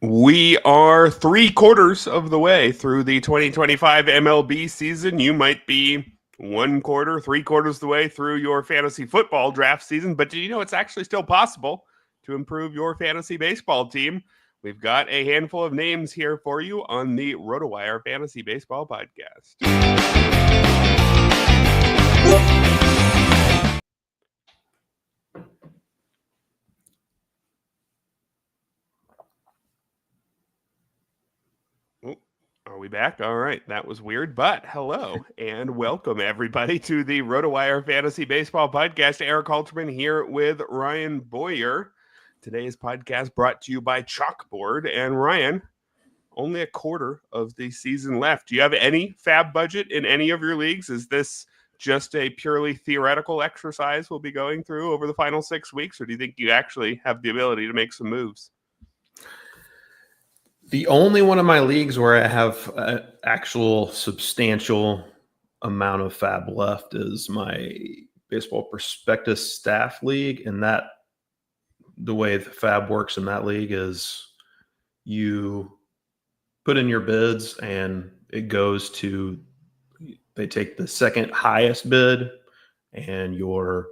We are 3/4 of the way through the 2025 MLB season. You might be 1/4, 3/4 of the way through your fantasy football draft season, but do you know it's actually still possible to improve your fantasy baseball team? We've got a handful of names here for you on the RotoWire Fantasy Baseball Podcast. Are we back? All right. That was weird, but hello and welcome everybody to the RotoWire Fantasy Baseball Podcast. Erik Halterman here with Ryan Boyer. Today's podcast brought to you by Chalkboard. And Ryan, only a quarter of the season left. Do you have any FAAB budget in any of your leagues? Is this just a purely theoretical exercise we'll be going through over the final 6 weeks, or do you think you actually have the ability to make some moves? The only one of my leagues where I have an actual substantial amount of FAAB left is my Baseball Prospectus Staff League. And that, the way the FAAB works in that league is you put in your bids and it goes to, they take the second highest bid and your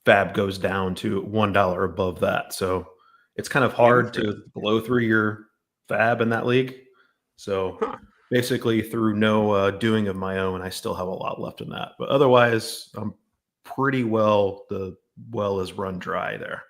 FAAB goes down to $1 above that. So it's kind of hard to blow through your FAAB in that league. So basically through no doing of my own, I still have a lot left in that. But otherwise, I'm pretty well, the well is run dry there.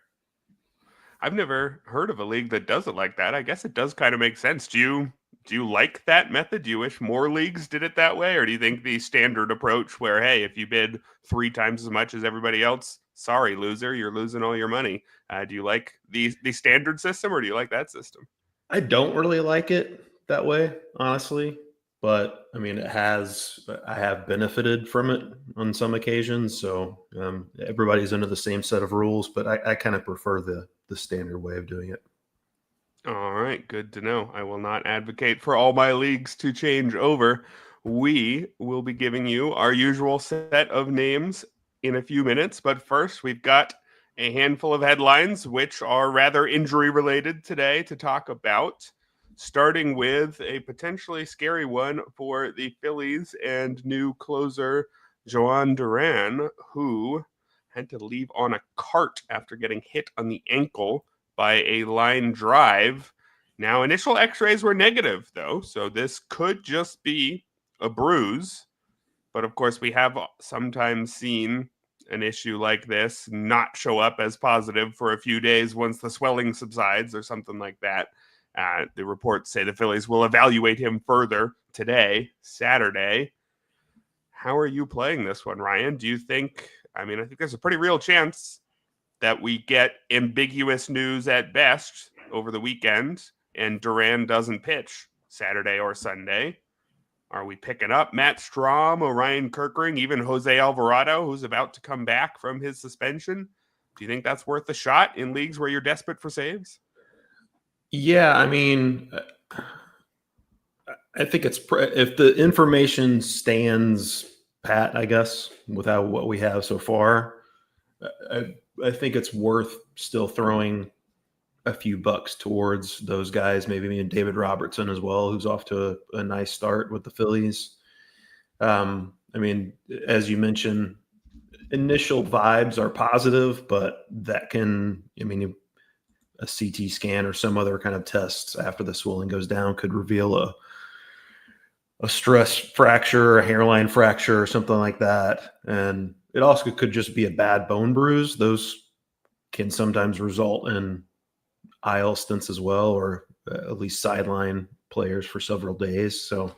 I've never heard of a league that does it like that. I guess it does kind of make sense. Do you like that method? Do you wish more leagues did it that way? Or do you think the standard approach where, hey, if you bid 3 times as much as everybody else, sorry, loser, you're losing all your money. Do you like the standard system, or do you like that system? I don't really like it that way, honestly. But I mean, I have benefited from it on some occasions. So everybody's under the same set of rules, but I kind of prefer the standard way of doing it. All right, good to know. I will not advocate for all my leagues to change over. We will be giving you our usual set of names in a few minutes, but first we've got a handful of headlines which are rather injury related today to talk about, starting with a potentially scary one for the Phillies and new closer Jhoan Duran, who had to leave on a cart after getting hit on the ankle by a line drive. Now, initial x-rays were negative, though, so this could just be a bruise. But, of course, we have sometimes seen an issue like this not show up as positive for a few days once the swelling subsides or something like that. The reports say the Phillies will evaluate him further today, Saturday. How are you playing this one, Ryan? Do you think, I think there's a pretty real chance that we get ambiguous news at best over the weekend and Duran doesn't pitch Saturday or Sunday. Are we picking up Matt Strahm, Orion Kerkering, even Jose Alvarado, who's about to come back from his suspension? Do you think that's worth a shot in leagues where you're desperate for saves? Yeah, I think it's if the information stands pat, I guess, without what we have so far, I think it's worth still throwing a few bucks towards those guys, maybe even David Robertson as well, who's off to a nice start with the Phillies. As you mentioned, initial vibes are positive, but that can, a CT scan or some other kind of tests after the swelling goes down could reveal a stress fracture, a hairline fracture, or something like that. And it also could just be a bad bone bruise. Those can sometimes result in IL stints as well, or at least sideline players for several days. So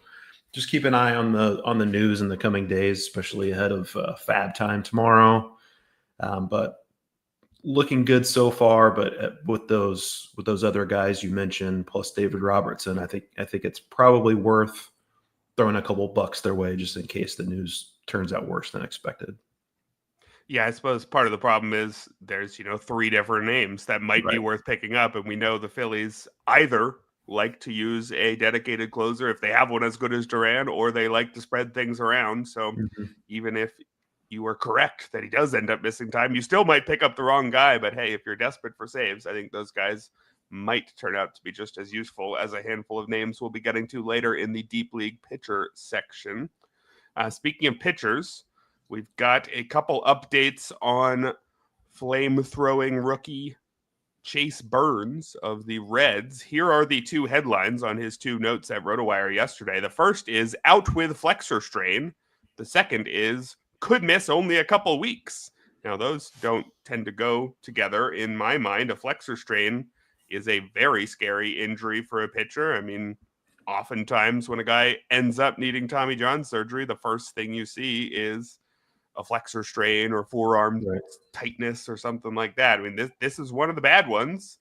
just keep an eye on the news in the coming days, especially ahead of FAAB time tomorrow. But looking good so far. But with those other guys you mentioned, plus David Robertson, I think it's probably worth throwing a couple bucks their way just in case the news turns out worse than expected. Yeah, I suppose part of the problem is there's, 3 different names that might be worth picking up. And we know the Phillies either like to use a dedicated closer if they have one as good as Duran, or they like to spread things around. So even if you are correct that he does end up missing time, you still might pick up the wrong guy. But hey, if you're desperate for saves, I think those guys might turn out to be just as useful as a handful of names we'll be getting to later in the Deep League pitcher section. Speaking of pitchers, we've got a couple updates on flame-throwing rookie Chase Burns of the Reds. Here are the two headlines on his two notes at RotoWire yesterday. The first is out with flexor strain. The second is could miss only a couple weeks. Now, those don't tend to go together in my mind. A flexor strain is a very scary injury for a pitcher. I mean, oftentimes when a guy ends up needing Tommy John surgery, the first thing you see is a flexor strain or forearm tightness or something like that. I mean, this is one of the bad ones,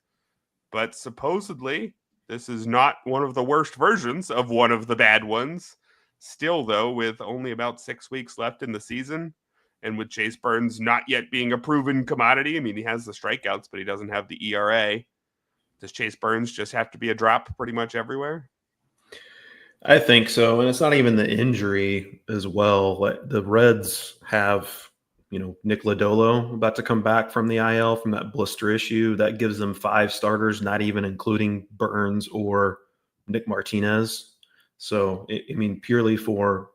but supposedly this is not one of the worst versions of one of the bad ones. Still, though, with only about 6 weeks left in the season, and with Chase Burns not yet being a proven commodity, I mean, he has the strikeouts, but he doesn't have the ERA. Does Chase Burns just have to be a drop pretty much everywhere? I think so. And it's not even the injury as well. Like the Reds have, Nick Lodolo about to come back from the IL from that blister issue. That gives them 5 starters, not even including Burns or Nick Martinez. So, I mean, purely for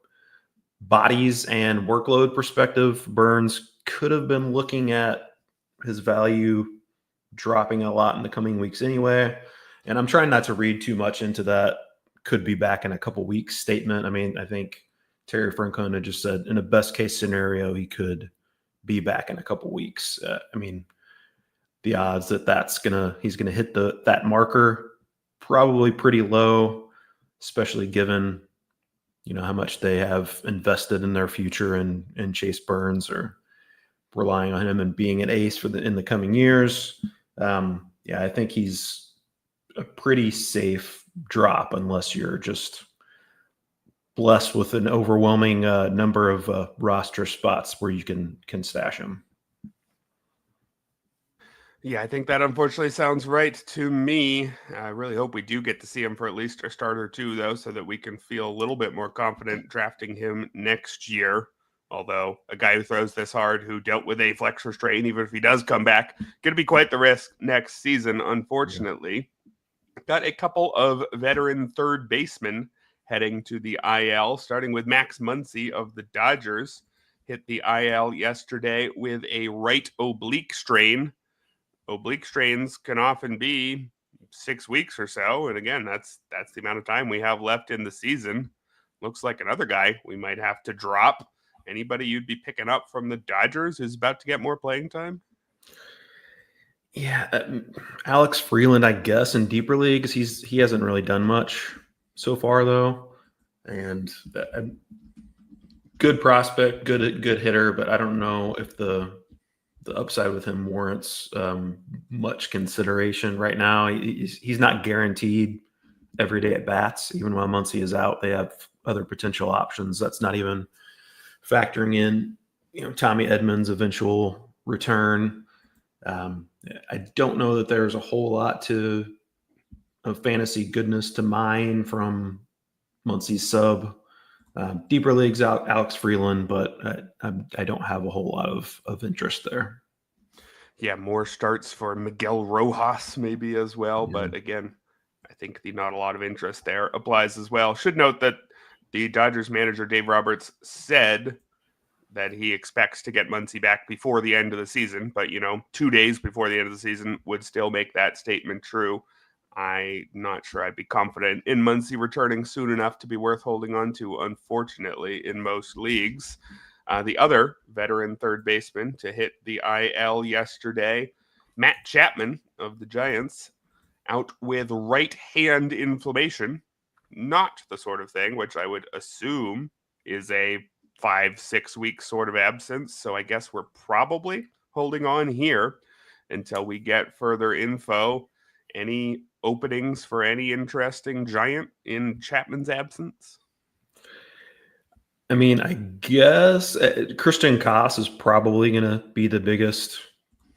bodies and workload perspective, Burns could have been looking at his value dropping a lot in the coming weeks anyway. And I'm trying not to read too much into that could be back in a couple weeks statement. I mean, I think Terry Francona just said in a best case scenario, he could be back in a couple weeks. I mean, the odds that he's gonna hit that marker probably pretty low, especially given how much they have invested in their future and Chase Burns or relying on him and being an ace in the coming years. I think he's a pretty safe drop unless you're just blessed with an overwhelming number of roster spots where you can stash him. Yeah, I think that unfortunately sounds right to me. I really hope we do get to see him for at least a start or two, though, so that we can feel a little bit more confident drafting him next year. Although a guy who throws this hard, who dealt with a flexor strain, even if he does come back, going to be quite the risk next season, unfortunately. Yeah. Got a couple of veteran third basemen heading to the IL, starting with Max Muncy of the Dodgers. Hit the IL yesterday with a right oblique strain. Oblique strains can often be 6 weeks or so. And again, that's the amount of time we have left in the season. Looks like another guy we might have to drop. Anybody you'd be picking up from the Dodgers who's about to get more playing time? Yeah, Alex Freeland, I guess, in deeper leagues. He hasn't really done much so far, though. And good prospect, good hitter, but I don't know if the upside with him warrants much consideration right now. He's not guaranteed every day at bats. Even while Muncy is out, they have other potential options. That's not even factoring in, Tommy Edman's eventual return. I don't know that there's a whole lot of fantasy goodness to mine from Muncy's sub. Deeper leagues out Alex Freeland, but I don't have a whole lot of interest there. Yeah, more starts for Miguel Rojas maybe as well. Yeah. But again, I think the not a lot of interest there applies as well. Should note that the Dodgers manager Dave Roberts said that he expects to get Muncy back before the end of the season. But, 2 days before the end of the season would still make that statement true. I'm not sure I'd be confident in Muncy returning soon enough to be worth holding on to, unfortunately, in most leagues. The other veteran third baseman to hit the IL yesterday, Matt Chapman of the Giants, out with right hand inflammation. Not the sort of thing which I would assume is a 5-6 week sort of absence. So I guess we're probably holding on here until we get further info. Any openings for any interesting Giant in Chapman's absence? I mean, I guess Christian Koss is probably going to be the biggest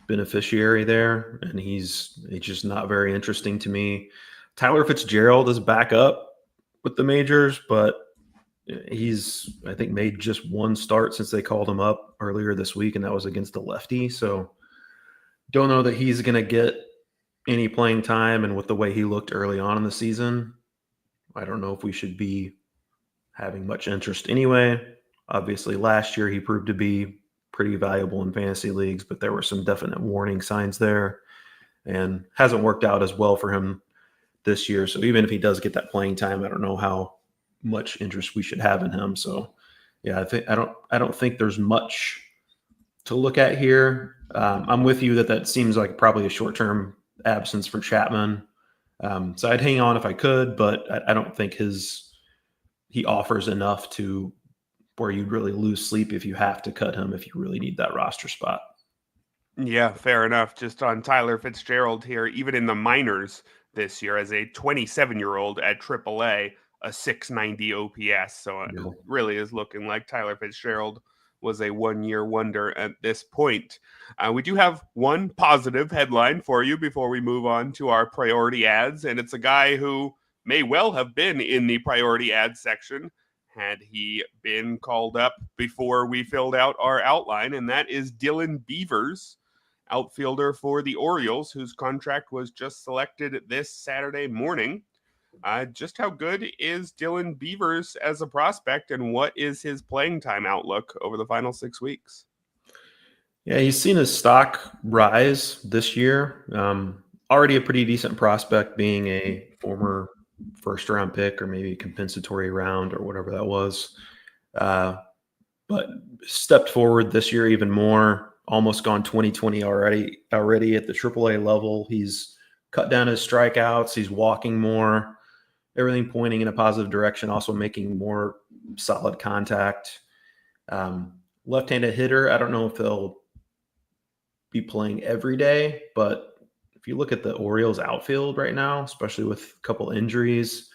beneficiary there, and he's just not very interesting to me. Tyler Fitzgerald is back up with the majors, but he's, I think, made just one start since they called him up earlier this week, and that was against the lefty. So don't know that he's going to get any playing time, and with the way he looked early on in the season, I don't know if we should be having much interest anyway. Obviously, last year he proved to be pretty valuable in fantasy leagues, but there were some definite warning signs there, and hasn't worked out as well for him this year. So even if he does get that playing time, I don't know how much interest we should have in him. So yeah, I don't think there's much to look at here. I'm with you that seems like probably a short-term absence for Chapman. So I'd hang on if I could, but I don't think he offers enough to where you'd really lose sleep if you have to cut him if you really need that roster spot. Yeah, fair enough. Just on Tyler Fitzgerald here, even in the minors this year as a 27-year-old at AAA, a 690 OPS. So it really is looking like Tyler Fitzgerald was a one-year wonder at this point. We do have one positive headline for you before we move on to our priority ads, and it's a guy who may well have been in the priority ads section had he been called up before we filled out our outline, and that is Dylan Beavers, outfielder for the Orioles, whose contract was just selected this Saturday morning. Just how good is Dylan Beavers as a prospect, and what is his playing time outlook over the final 6 weeks? Yeah, he's seen his stock rise this year. Already a pretty decent prospect, being a former first-round pick or maybe a compensatory round or whatever that was. But stepped forward this year even more. Almost gone 20-20 already at the AAA level. He's cut down his strikeouts. He's walking more. Everything pointing in a positive direction, also making more solid contact. Left-handed hitter, I don't know if they'll be playing every day, but if you look at the Orioles outfield right now, especially with a couple injuries,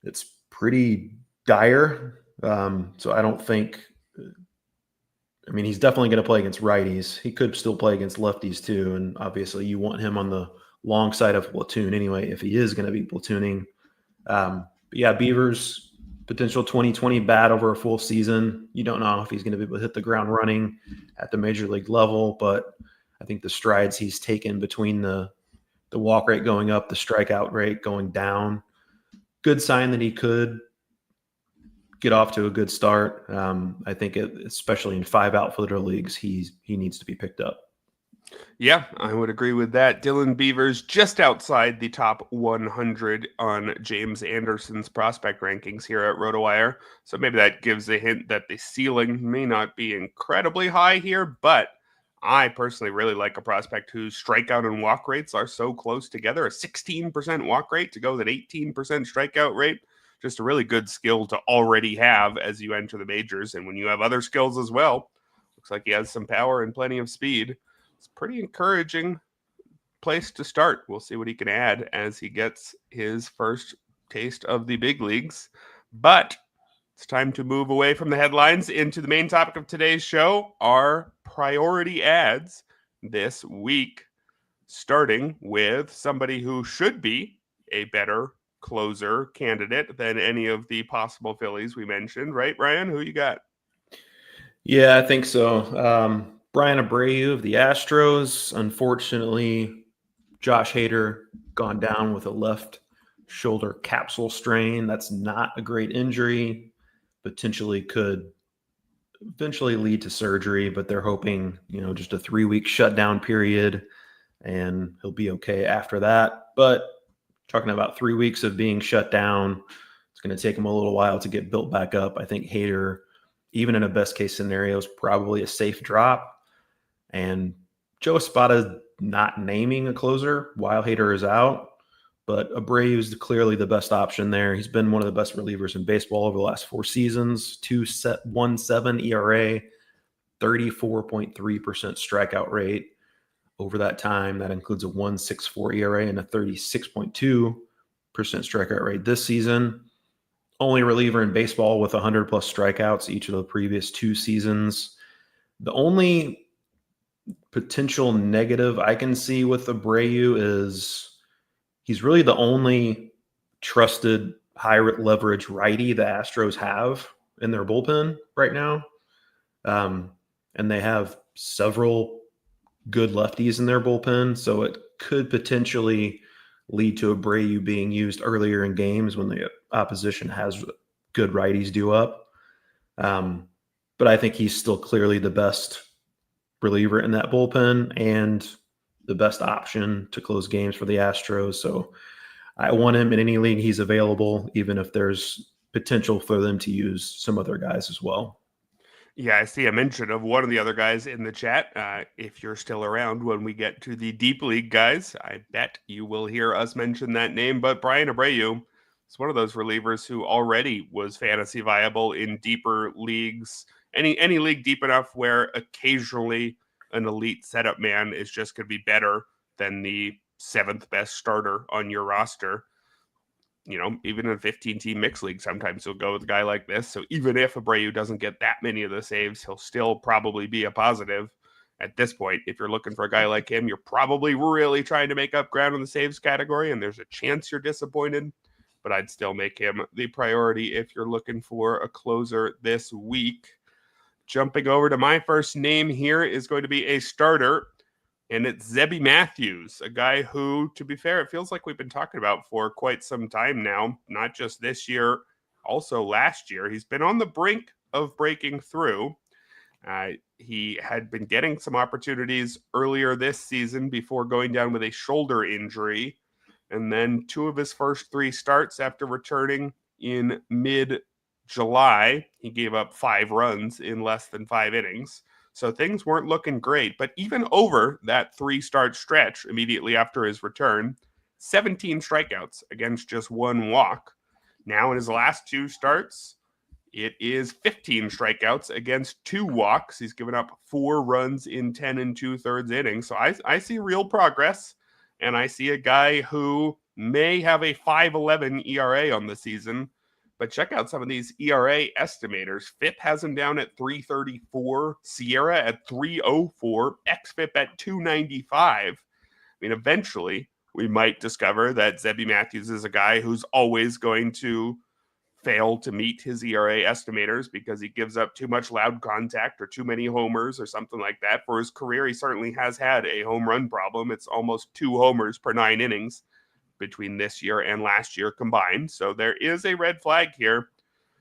it's pretty dire. So I don't think – I mean, he's definitely going to play against righties. He could still play against lefties too, and obviously you want him on the long side of platoon anyway if he is going to be platooning. But yeah, Beavers, potential 2020 bat over a full season. You don't know if he's going to be able to hit the ground running at the major league level, but I think the strides he's taken between the walk rate going up, the strikeout rate going down, good sign that he could get off to a good start. I think especially in 5 outfielder leagues, he needs to be picked up. Yeah, I would agree with that. Dylan Beavers just outside the top 100 on James Anderson's prospect rankings here at RotoWire. So maybe that gives a hint that the ceiling may not be incredibly high here, but I personally really like a prospect whose strikeout and walk rates are so close together. A 16% walk rate to go with an 18% strikeout rate. Just a really good skill to already have as you enter the majors. And when you have other skills as well, looks like he has some power and plenty of speed. It's a pretty encouraging place to start. We'll see what he can add as he gets his first taste of the big leagues. But it's time to move away from the headlines into the main topic of today's show, our priority ads this week, starting with somebody who should be a better closer candidate than any of the possible Phillies we mentioned, right, Ryan? Who you got? Yeah, I think so. Bryan Abreu of the Astros. Unfortunately, Josh Hader gone down with a left shoulder capsule strain. That's not a great injury. Potentially could eventually lead to surgery, but they're hoping, just a 3-week shutdown period and he'll be okay after that. But talking about 3 weeks of being shut down, it's going to take him a little while to get built back up. I think Hader, even in a best case scenario, is probably a safe drop. And Joe Espada not naming a closer while Hader is out, but Abreu is clearly the best option there. He's been one of the best relievers in baseball over the last 4 seasons. 2.17 ERA, 34.3% strikeout rate over that time. That includes a 1.64 ERA and a 36.2% strikeout rate this season. Only reliever in baseball with 100 plus strikeouts each of the previous 2 seasons. The only potential negative I can see with Abreu is he's really the only trusted high leverage righty the Astros have in their bullpen right now. And they have several good lefties in their bullpen. So it could potentially lead to Abreu being used earlier in games when the opposition has good righties due up. But I think he's still clearly the best reliever in that bullpen and the best option to close games for the Astros. So I want him in any league he's available, even if there's potential for them to use some other guys as well. Yeah, I see a mention of one of the other guys in the chat. If you're still around when we get to the deep league guys, I bet you will hear us mention that name. But Bryan Abreu is one of those relievers who already was fantasy viable in deeper leagues. Any league deep enough where occasionally an elite setup man is just going to be better than the 7th best starter on your roster. Even in a 15-team mixed league, sometimes you'll go with a guy like this. So even if Abreu doesn't get that many of the saves, he'll still probably be a positive at this point. If you're looking for a guy like him, you're probably really trying to make up ground in the saves category, and there's a chance you're disappointed. But I'd still make him the priority if you're looking for a closer this week. Jumping over to my first name here is going to be a starter. And it's Zebby Matthews, a guy who, to be fair, it feels like we've been talking about for quite some time now, not just this year, also last year. He's been on the brink of breaking through. He had been getting some opportunities earlier this season before going down with a shoulder injury. And then 2 of his first 3 starts after returning in mid-July, he gave up 5 runs in less than 5 innings. So things weren't looking great, but even over that 3-start stretch immediately after his return, 17 strikeouts against just 1 walk. Now in his last 2 starts, it is 15 strikeouts against 2 walks. He's given up 4 runs in 10 2/3 innings. So I see real progress, and I see a guy who may have a 5.11 ERA on the season. But check out some of these ERA estimators. FIP has him down at 334, Sierra at 304, XFIP at 295. I mean, eventually we might discover that Zebby Matthews is a guy who's always going to fail to meet his ERA estimators because he gives up too much loud contact or too many homers or something like that. For his career, he certainly has had a home run problem. It's almost 2 homers per 9 innings between this year and last year combined. So there is a red flag here.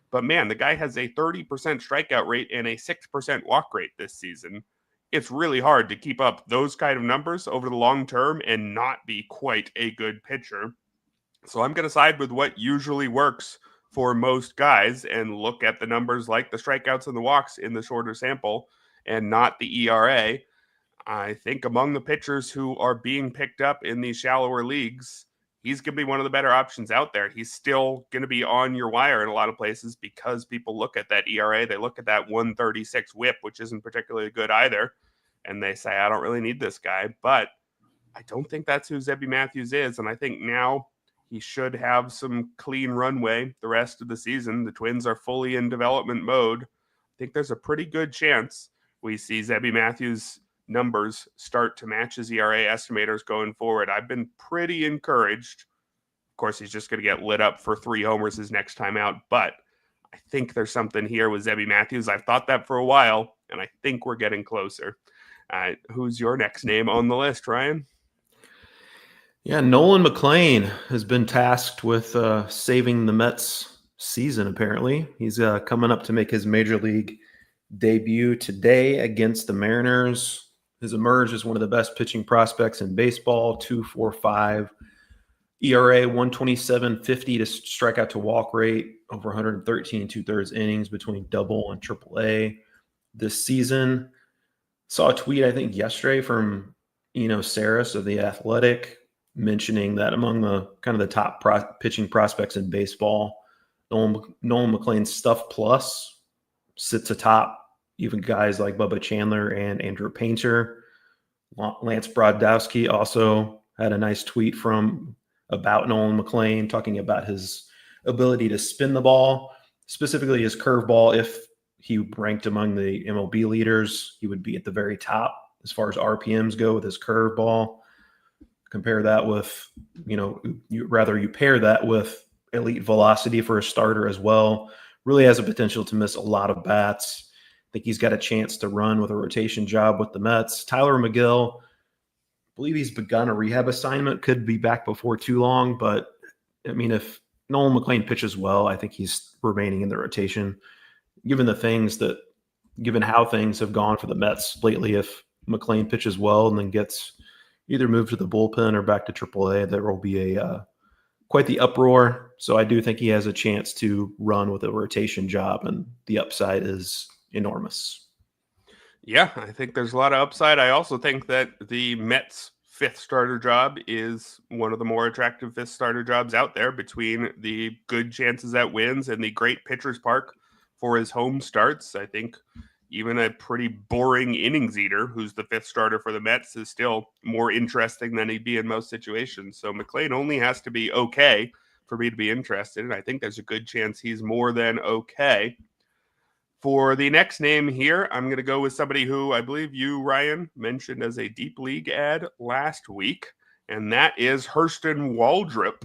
But man, the guy has a 30% strikeout rate and a 6% walk rate this season. It's really hard to keep up those kind of numbers over the long term and not be quite a good pitcher. So I'm going to side with what usually works for most guys and look at the numbers like the strikeouts and the walks in the shorter sample and not the ERA. I think among the pitchers who are being picked up in these shallower leagues, he's going to be one of the better options out there. He's still going to be on your wire in a lot of places because people look at that ERA. They look at that 136 whip, which isn't particularly good either. And they say, I don't really need this guy. But I don't think that's who Zebby Matthews is. And I think now he should have some clean runway the rest of the season. The Twins are fully in development mode. I think there's a pretty good chance we see Zebby Matthews' numbers start to match his ERA estimators going forward. I've been pretty encouraged. Of course, he's just going to get lit up for 3 homers his next time out, but I think there's something here with Zebby Matthews. I've thought that for a while, and I think we're getting closer. Who's your next name on the list, Ryan? Yeah, Nolan McLean has been tasked with saving the Mets season, apparently. He's coming up to make his major league debut today against the Mariners. Has emerged as one of the best pitching prospects in baseball, 2.45 ERA, 127.50 to strikeout to walk rate, over 113 2/3 innings between double and triple A this season. Saw a tweet, I think, yesterday from Saris of The Athletic mentioning that among the kind of the top pitching prospects in baseball, Nolan McLean's Stuff Plus sits atop even guys like Bubba Chandler and Andrew Painter. Lance Brodowski also had a nice tweet about Nolan McLean, talking about his ability to spin the ball, specifically his curveball. If he ranked among the MLB leaders, he would be at the very top as far as RPMs go with his curveball. Compare that with, you pair that with elite velocity for a starter as well. Really has a potential to miss a lot of bats. I think he's got a chance to run with a rotation job with the Mets. Tyler McGill, I believe he's begun a rehab assignment, could be back before too long. But I mean, if Nolan McLean pitches well, I think he's remaining in the rotation. Given how things have gone for the Mets lately, if McLean pitches well and then gets either moved to the bullpen or back to AAA, there will be quite the uproar. So I do think he has a chance to run with a rotation job, and the upside is enormous. Yeah, I think there's a lot of upside. I also think that the Mets' fifth starter job is one of the more attractive fifth starter jobs out there, between the good chances at wins and the great pitcher's park for his home starts. I think even a pretty boring innings eater who's the fifth starter for the Mets is still more interesting than he'd be in most situations. So McLean only has to be okay for me to be interested, and I think there's a good chance he's more than okay. For the next name here, I'm going to go with somebody who I believe you, Ryan, mentioned as a deep league ad last week, and that is Hurston Waldrep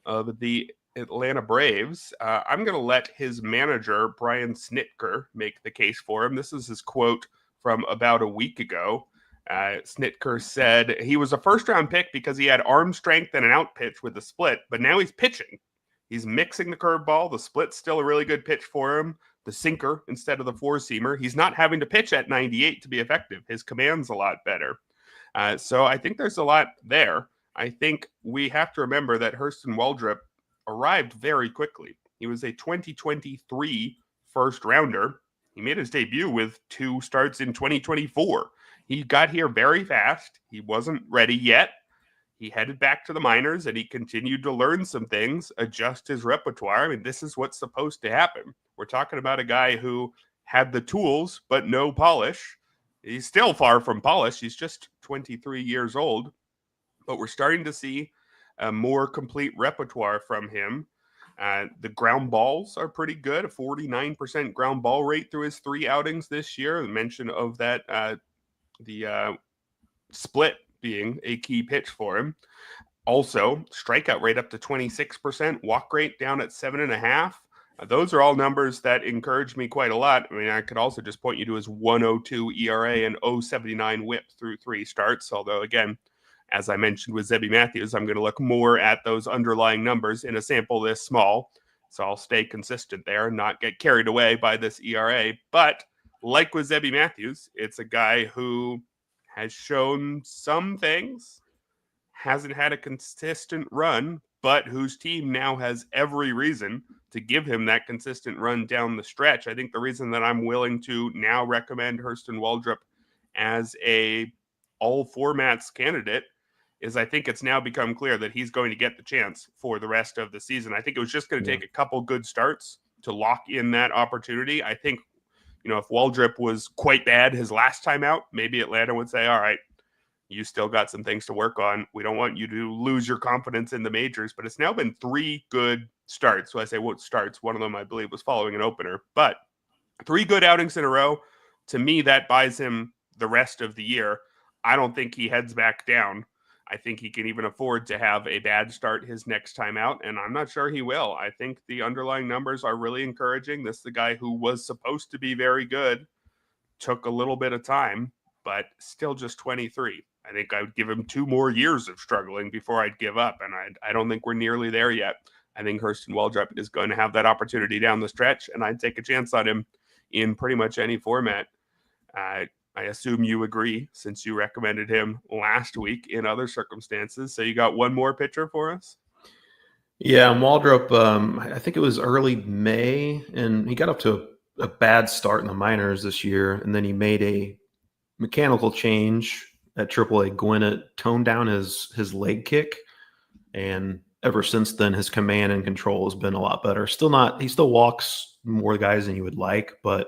of the Atlanta Braves. I'm going to let his manager, Brian Snitker, make the case for him. This is his quote from about a week ago. Snitker said he was a first-round pick because he had arm strength and an out pitch with the split, but now he's pitching. He's mixing the curveball. The split's still a really good pitch for him. The sinker instead of the four-seamer. He's not having to pitch at 98 to be effective. His command's a lot better. So I think there's a lot there. I think we have to remember that Hurston Waldrep arrived very quickly. He was a 2023 first-rounder. He made his debut with 2 starts in 2024. He got here very fast. He wasn't ready yet. He headed back to the minors, and he continued to learn some things, adjust his repertoire. I mean, this is what's supposed to happen. We're talking about a guy who had the tools, but no polish. He's still far from polish. He's just 23 years old, but we're starting to see a more complete repertoire from him. The ground balls are pretty good, a 49% ground ball rate through his 3 outings this year. The mention of that, the split being a key pitch for him. Also, strikeout rate up to 26%, walk rate down at 7.5. Those are all numbers that encourage me quite a lot. I mean, I could also just point you to his 102 ERA and 0.79 whip through 3 starts. Although, again, as I mentioned with Zebby Matthews, I'm going to look more at those underlying numbers in a sample this small. So I'll stay consistent there and not get carried away by this ERA. But like with Zebby Matthews, it's a guy who has shown some things, hasn't had a consistent run, but whose team now has every reason to give him that consistent run down the stretch. I think the reason that I'm willing to now recommend Hurston Waldrep as a all formats candidate is I think it's now become clear that he's going to get the chance for the rest of the season. I think it was just going to take a couple good starts to lock in that opportunity. I think, if Waldrep was quite bad his last time out, maybe Atlanta would say, all right, you still got some things to work on. We don't want you to lose your confidence in the majors, but it's now been 3 good starts. So I say what starts, one of them I believe was following an opener, but 3 good outings in a row. To me, that buys him the rest of the year. I don't think he heads back down. I think he can even afford to have a bad start his next time out, and I'm not sure he will. I think the underlying numbers are really encouraging. This is the guy who was supposed to be very good, took a little bit of time, but still just 23. I think I would give him 2 more years of struggling before I'd give up, and I don't think we're nearly there yet. I think Hurston Waldrep is going to have that opportunity down the stretch, and I'd take a chance on him in pretty much any format. I assume you agree, since you recommended him last week in other circumstances. So you got one more pitcher for us? Yeah, Waldrep, I think it was early May, and he got up to a bad start in the minors this year, and then he made a mechanical change at AAA Gwinnett, toned down his leg kick, and ever since then, his command and control has been a lot better. He still walks more guys than you would like, but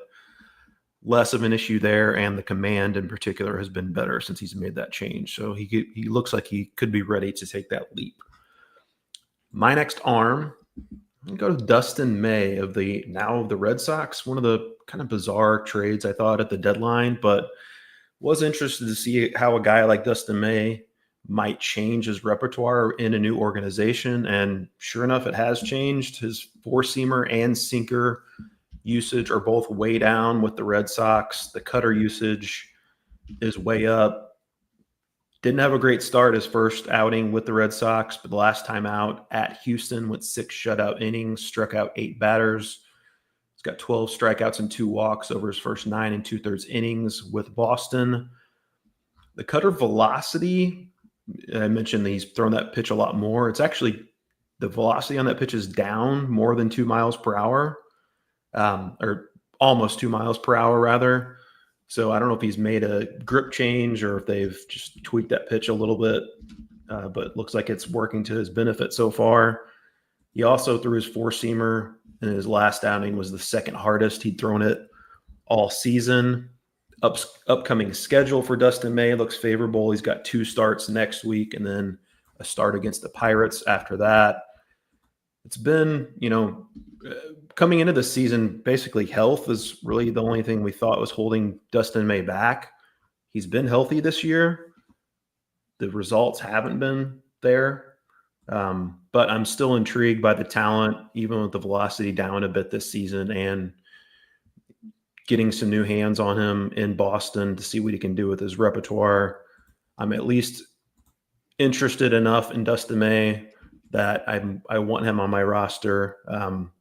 less of an issue there, and the command in particular has been better since he's made that change. So he looks like he could be ready to take that leap. My next arm, I'll go to Dustin May of the Red Sox. One of the kind of bizarre trades I thought at the deadline, but was interested to see how a guy like Dustin May might change his repertoire in a new organization. And sure enough, it has changed. His 4-seamer and sinker usage are both way down with the Red Sox. The cutter usage is way up. Didn't have a great start his first outing with the Red Sox, but the last time out at Houston went 6 shutout innings, struck out 8 batters. He's got 12 strikeouts and 2 walks over his first 9 2/3 innings with Boston. The cutter velocity, I mentioned that he's thrown that pitch a lot more. It's actually the velocity on that pitch is down more than 2 miles per hour, or almost 2 miles per hour, rather. So I don't know if he's made a grip change or if they've just tweaked that pitch a little bit, but it looks like it's working to his benefit so far. He also threw his 4-seamer, and his last outing was the second hardest he'd thrown it all season. Upcoming schedule for Dustin May looks favorable. He's got 2 starts next week and then a start against the Pirates after that. It's been, coming into the season, basically health is really the only thing we thought was holding Dustin May back. He's been healthy this year. The results haven't been there. But I'm still intrigued by the talent, even with the velocity down a bit this season, and getting some new hands on him in Boston to see what he can do with his repertoire. I'm at least interested enough in Dustin May that I want him on my roster.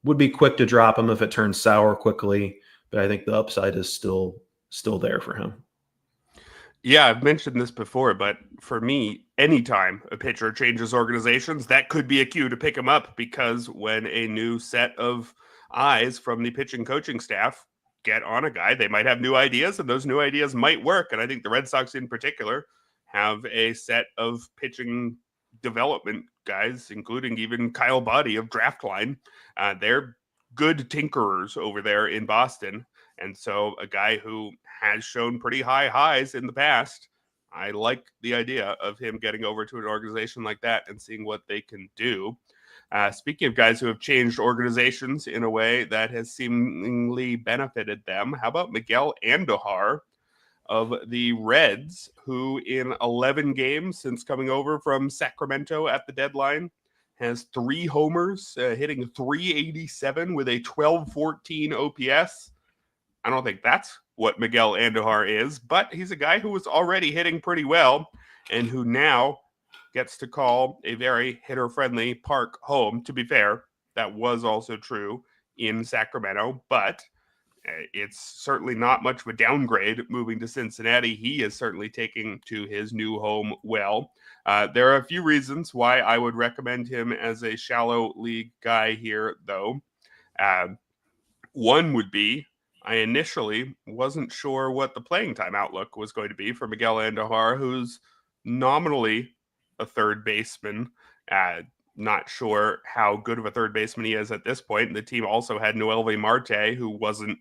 Would be quick to drop him if it turns sour quickly, but I think the upside is still there for him. Yeah, I've mentioned this before, but for me, anytime a pitcher changes organizations, that could be a cue to pick him up, because when a new set of eyes from the pitching coaching staff get on a guy, they might have new ideas, and those new ideas might work. And I think the Red Sox in particular have a set of pitching development guys, including even Kyle Buddy of Draftline. They're good tinkerers over there in Boston. And so a guy who has shown pretty high highs in the past, I like the idea of him getting over to an organization like that and seeing what they can do. Speaking of guys who have changed organizations in a way that has seemingly benefited them, how about Miguel Andujar of the Reds, who in 11 games since coming over from Sacramento at the deadline has 3 homers, hitting .387 with a 12.14 OPS. I don't think that's what Miguel Andujar is, but he's a guy who was already hitting pretty well and who now gets to call a very hitter-friendly park home. To be fair, that was also true in Sacramento, but it's certainly not much of a downgrade moving to Cincinnati. He is certainly taking to his new home well. There are a few reasons why I would recommend him as a shallow league guy here, though. One would be, I initially wasn't sure what the playing time outlook was going to be for Miguel Andujar, who's nominally a third baseman. Not sure how good of a third baseman he is at this point. The team also had Nolan McLean, who wasn't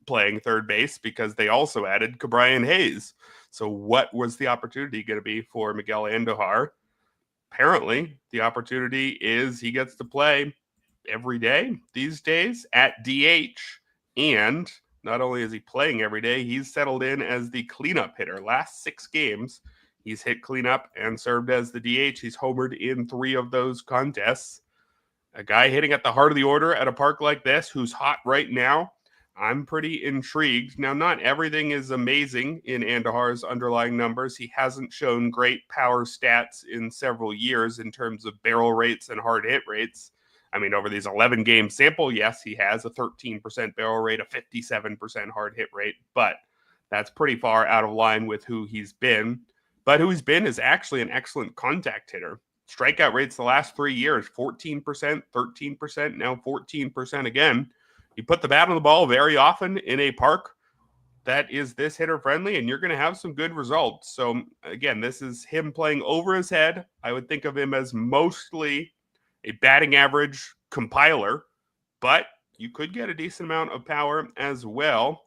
playing third base because they also added Bryan Hayes. So what was the opportunity going to be for Miguel Andujar? Apparently, the opportunity is he gets to play every day these days at DH. And not only is he playing every day, he's settled in as the cleanup hitter. Last 6 games, he's hit cleanup and served as the DH. He's homered in 3 of those contests. A guy hitting at the heart of the order at a park like this who's hot right now, I'm pretty intrigued. Now, not everything is amazing in Andujar's underlying numbers. He hasn't shown great power stats in several years in terms of barrel rates and hard hit rates. I mean, over these 11-game sample, yes, he has a 13% barrel rate, a 57% hard hit rate, but that's pretty far out of line with who he's been. But who he's been is actually an excellent contact hitter. Strikeout rates the last 3 years, 14%, 13%, now 14% again. You put the bat on the ball very often in a park that is this hitter-friendly, and you're going to have some good results. So, again, this is him playing over his head. I would think of him as mostly a batting average compiler, but you could get a decent amount of power as well.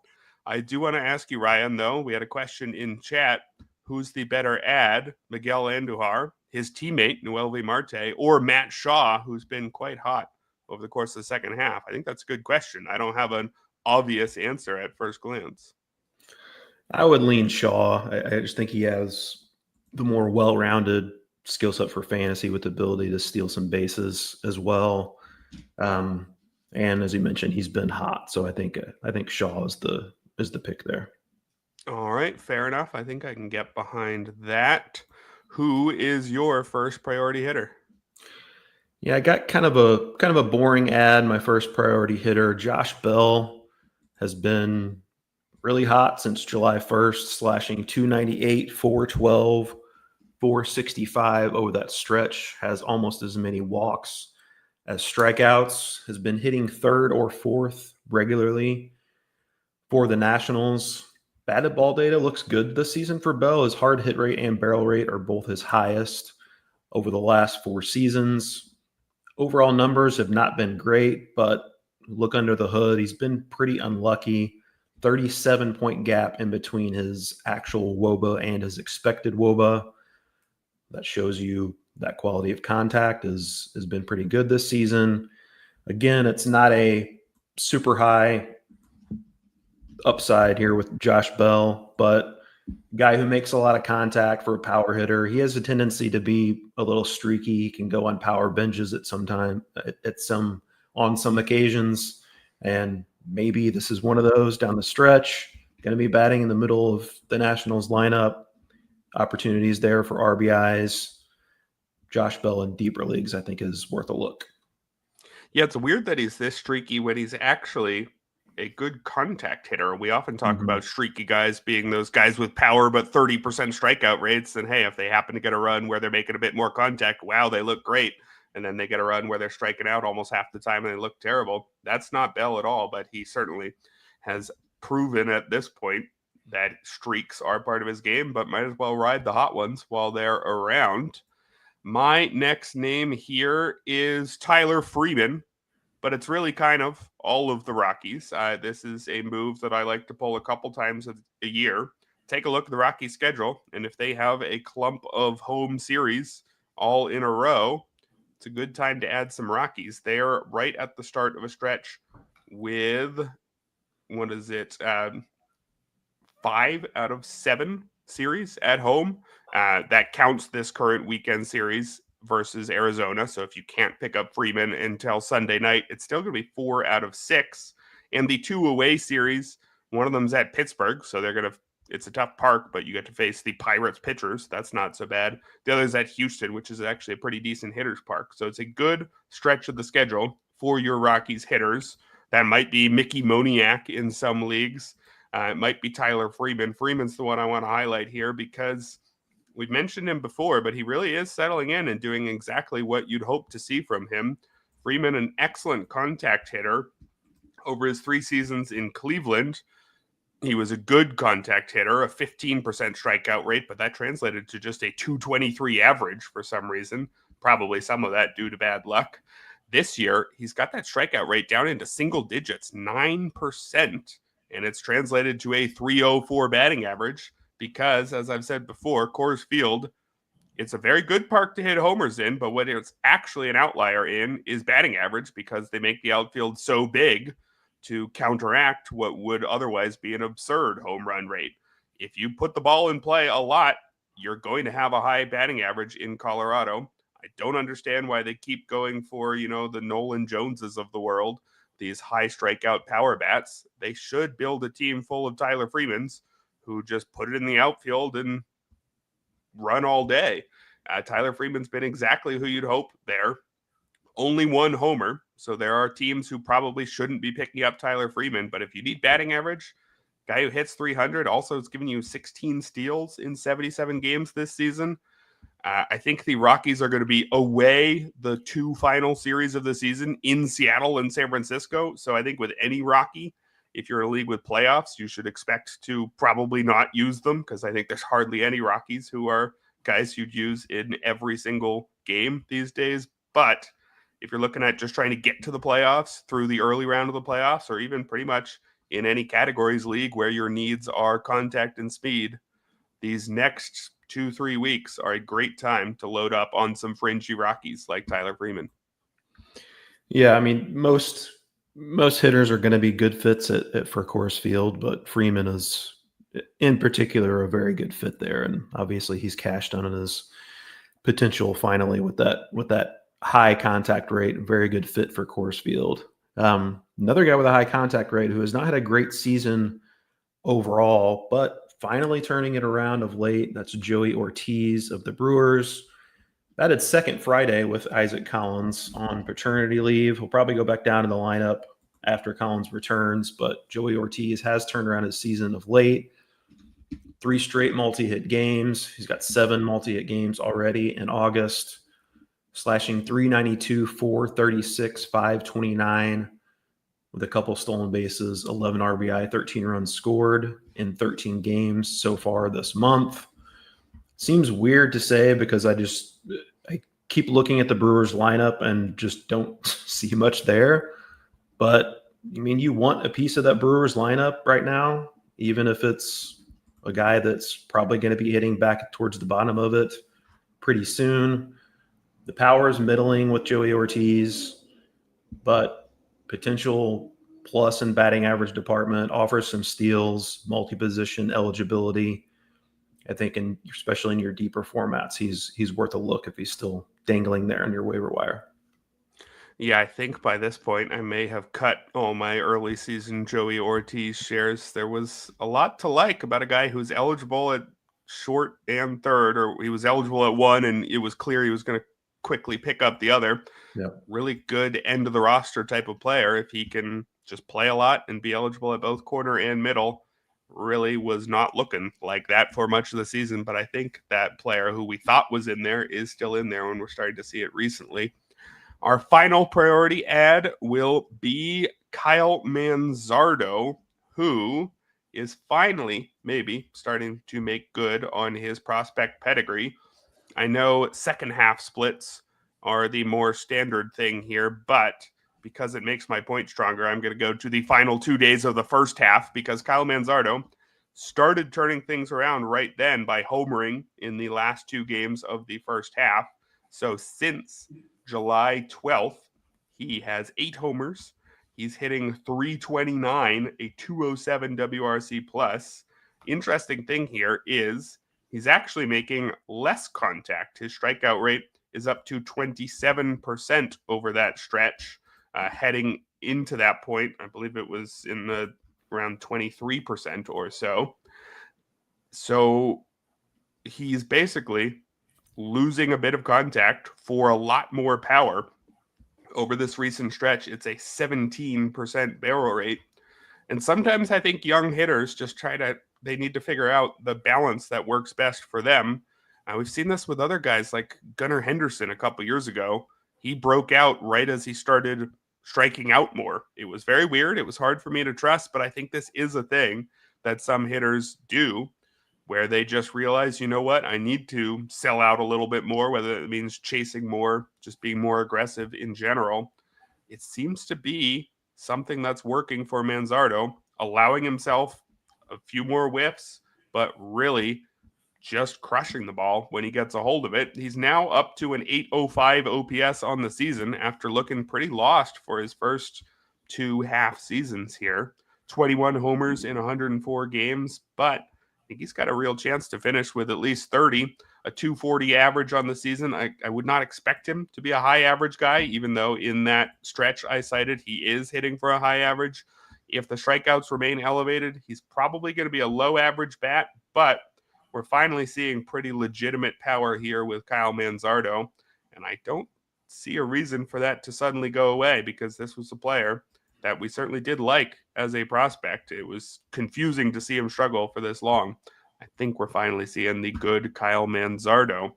I do want to ask you, Ryan, though, we had a question in chat. Who's the better ad, Miguel Andujar, his teammate, Nolan McLean, or Matt Shaw, who's been quite hot over the course of the second half? I think that's a good question. I don't have an obvious answer at first glance. I would lean Shaw. I just think he has the more well-rounded skill set for fantasy with the ability to steal some bases as well. And as you mentioned, he's been hot. So I think Shaw is the pick there. All right, fair enough. I think I can get behind that. Who is your first priority hitter? Yeah, I got kind of a boring ad. My first priority hitter, Josh Bell, has been really hot since July 1st, slashing 298, 412, 465 over that stretch, has almost as many walks as strikeouts, has been hitting third or fourth regularly for the Nationals. Batted ball data looks good this season for Bell. His hard hit rate and barrel rate are both his highest over the last 4 seasons. Overall numbers have not been great, but look under the hood. He's been pretty unlucky. 37-point gap in between his actual WOBA and his expected WOBA. That shows you that quality of contact has been pretty good this season. Again, it's not a super high upside here with Josh Bell, but guy who makes a lot of contact for a power hitter. He has a tendency to be a little streaky. He can go on power benches on some occasions, and maybe this is one of those down the stretch. Going to be batting in the middle of the Nationals lineup. Opportunities there for RBIs. Josh Bell in deeper leagues, I think, is worth a look. Yeah, it's weird that he's this streaky when he's actually a good contact hitter. We often talk about streaky guys being those guys with power but 30% strikeout rates. And hey, if they happen to get a run where they're making a bit more contact, wow, they look great. And then they get a run where they're striking out almost half the time and they look terrible. That's not Bell at all, but he certainly has proven at this point that streaks are part of his game, but might as well ride the hot ones while they're around. My next name here is Tyler Freeman, but it's really kind of all of the Rockies. This is a move that I like to pull a couple times a year. Take a look at the Rockies schedule, and if they have a clump of home series all in a row, it's a good time to add some Rockies. They are right at the start of a stretch with, 5 out of 7 series at home. That counts this current weekend series versus Arizona. So if you can't pick up Freeman until Sunday night, it's still going to be 4 out of 6. And the 2 away series, one of them's at Pittsburgh. So it's a tough park, but you get to face the Pirates pitchers. That's not so bad. The other's at Houston, which is actually a pretty decent hitters park. So it's a good stretch of the schedule for your Rockies hitters. That might be Mickey Moniak in some leagues. It might be Tyler Freeman. Freeman's the one I want to highlight here because we've mentioned him before, but he really is settling in and doing exactly what you'd hope to see from him. Freeman, an excellent contact hitter. Over his 3 seasons in Cleveland, he was a good contact hitter, a 15% strikeout rate, but that translated to just a 223 average for some reason. Probably some of that due to bad luck. This year, he's got that strikeout rate down into single digits, 9%, and it's translated to a 304 batting average because, as I've said before, Coors Field, it's a very good park to hit homers in, but what it's actually an outlier in is batting average because they make the outfield so big to counteract what would otherwise be an absurd home run rate. If you put the ball in play a lot, you're going to have a high batting average in Colorado. I don't understand why they keep going for, the Nolan Joneses of the world, these high strikeout power bats. They should build a team full of Tyler Freemans who just put it in the outfield and run all day. Tyler Freeman's been exactly who you'd hope there. Only 1 homer, so there are teams who probably shouldn't be picking up Tyler Freeman, but if you need batting average, guy who hits 300, also is giving you 16 steals in 77 games this season. I think the Rockies are going to be away the 2 final series of the season in Seattle and San Francisco. So I think with any Rocky, if you're in a league with playoffs, you should expect to probably not use them because I think there's hardly any Rockies who are guys you'd use in every single game these days. But if you're looking at just trying to get to the playoffs through the early round of the playoffs, or even pretty much in any categories league where your needs are contact and speed, these next 2-3 weeks are a great time to load up on some fringy Rockies like Tyler Freeman. Yeah, I mean, most hitters are going to be good fits for Coors Field, but Freeman is, in particular, a very good fit there, and obviously he's cashed on his potential finally with that high contact rate. Very good fit for Coors Field. Another guy with a high contact rate who has not had a great season overall, but finally turning it around of late. That's Joey Ortiz of the Brewers. Batted second Friday with Isaac Collins on paternity leave. He'll probably go back down to the lineup after Collins returns, but Joey Ortiz has turned around his season of late. 3 straight multi-hit games. He's got 7 multi-hit games already in August, slashing .392, .436, .529 with a couple stolen bases, 11 RBI, 13 runs scored in 13 games so far this month. Seems weird to say because I keep looking at the Brewers lineup and just don't see much there. But I mean, you want a piece of that Brewers lineup right now, even if it's a guy that's probably going to be hitting back towards the bottom of it pretty soon. The power is middling with Joey Ortiz, but potential plus in batting average department, offers some steals, multi-position eligibility. I think, especially in your deeper formats, he's worth a look if he's still dangling there on your waiver wire. Yeah, I think by this point I may have cut all my early season Joey Ortiz shares. There was a lot to like about a guy who's eligible at short and third, or he was eligible at one, and it was clear he was going to quickly pick up the other. Yep. Really good end of the roster type of player. If he can just play a lot and be eligible at both corner and middle, really was not looking like that for much of the season. But I think that player who we thought was in there is still in there when we're starting to see it recently. Our final priority ad will be Kyle Manzardo, who is finally maybe starting to make good on his prospect pedigree. I know second half splits are the more standard thing here, but because it makes my point stronger, I'm going to go to the final 2 days of the first half because Kyle Manzardo started turning things around right then by homering in the last 2 games of the first half. So since July 12th, he has 8 homers. He's hitting .329, a .207 WRC plus. Interesting thing here is he's actually making less contact. His strikeout rate is up to 27% over that stretch. Heading into that point, I believe it was in the around 23% or so. So he's basically losing a bit of contact for a lot more power. Over this recent stretch, it's a 17% barrel rate. And sometimes I think young hitters just they need to figure out the balance that works best for them. We've seen this with other guys like Gunnar Henderson a couple years ago. He broke out right as he started striking out more. It was very weird. It was hard for me to trust, but I think this is a thing that some hitters do, where they just realize, you know what, I need to sell out a little bit more, whether it means chasing more, just being more aggressive in general. It seems to be something that's working for Manzardo, allowing himself a few more whiffs, but really just crushing the ball when he gets a hold of it. He's now up to an 805 OPS on the season after looking pretty lost for his first 2 half seasons here. 21 homers in 104 games, but I think he's got a real chance to finish with at least 30, a 240 average on the season. I would not expect him to be a high average guy, even though in that stretch I cited, he is hitting for a high average. If the strikeouts remain elevated, he's probably going to be a low average bat, but we're finally seeing pretty legitimate power here with Kyle Manzardo, and I don't see a reason for that to suddenly go away because this was a player that we certainly did like as a prospect. It was confusing to see him struggle for this long. I think we're finally seeing the good Kyle Manzardo.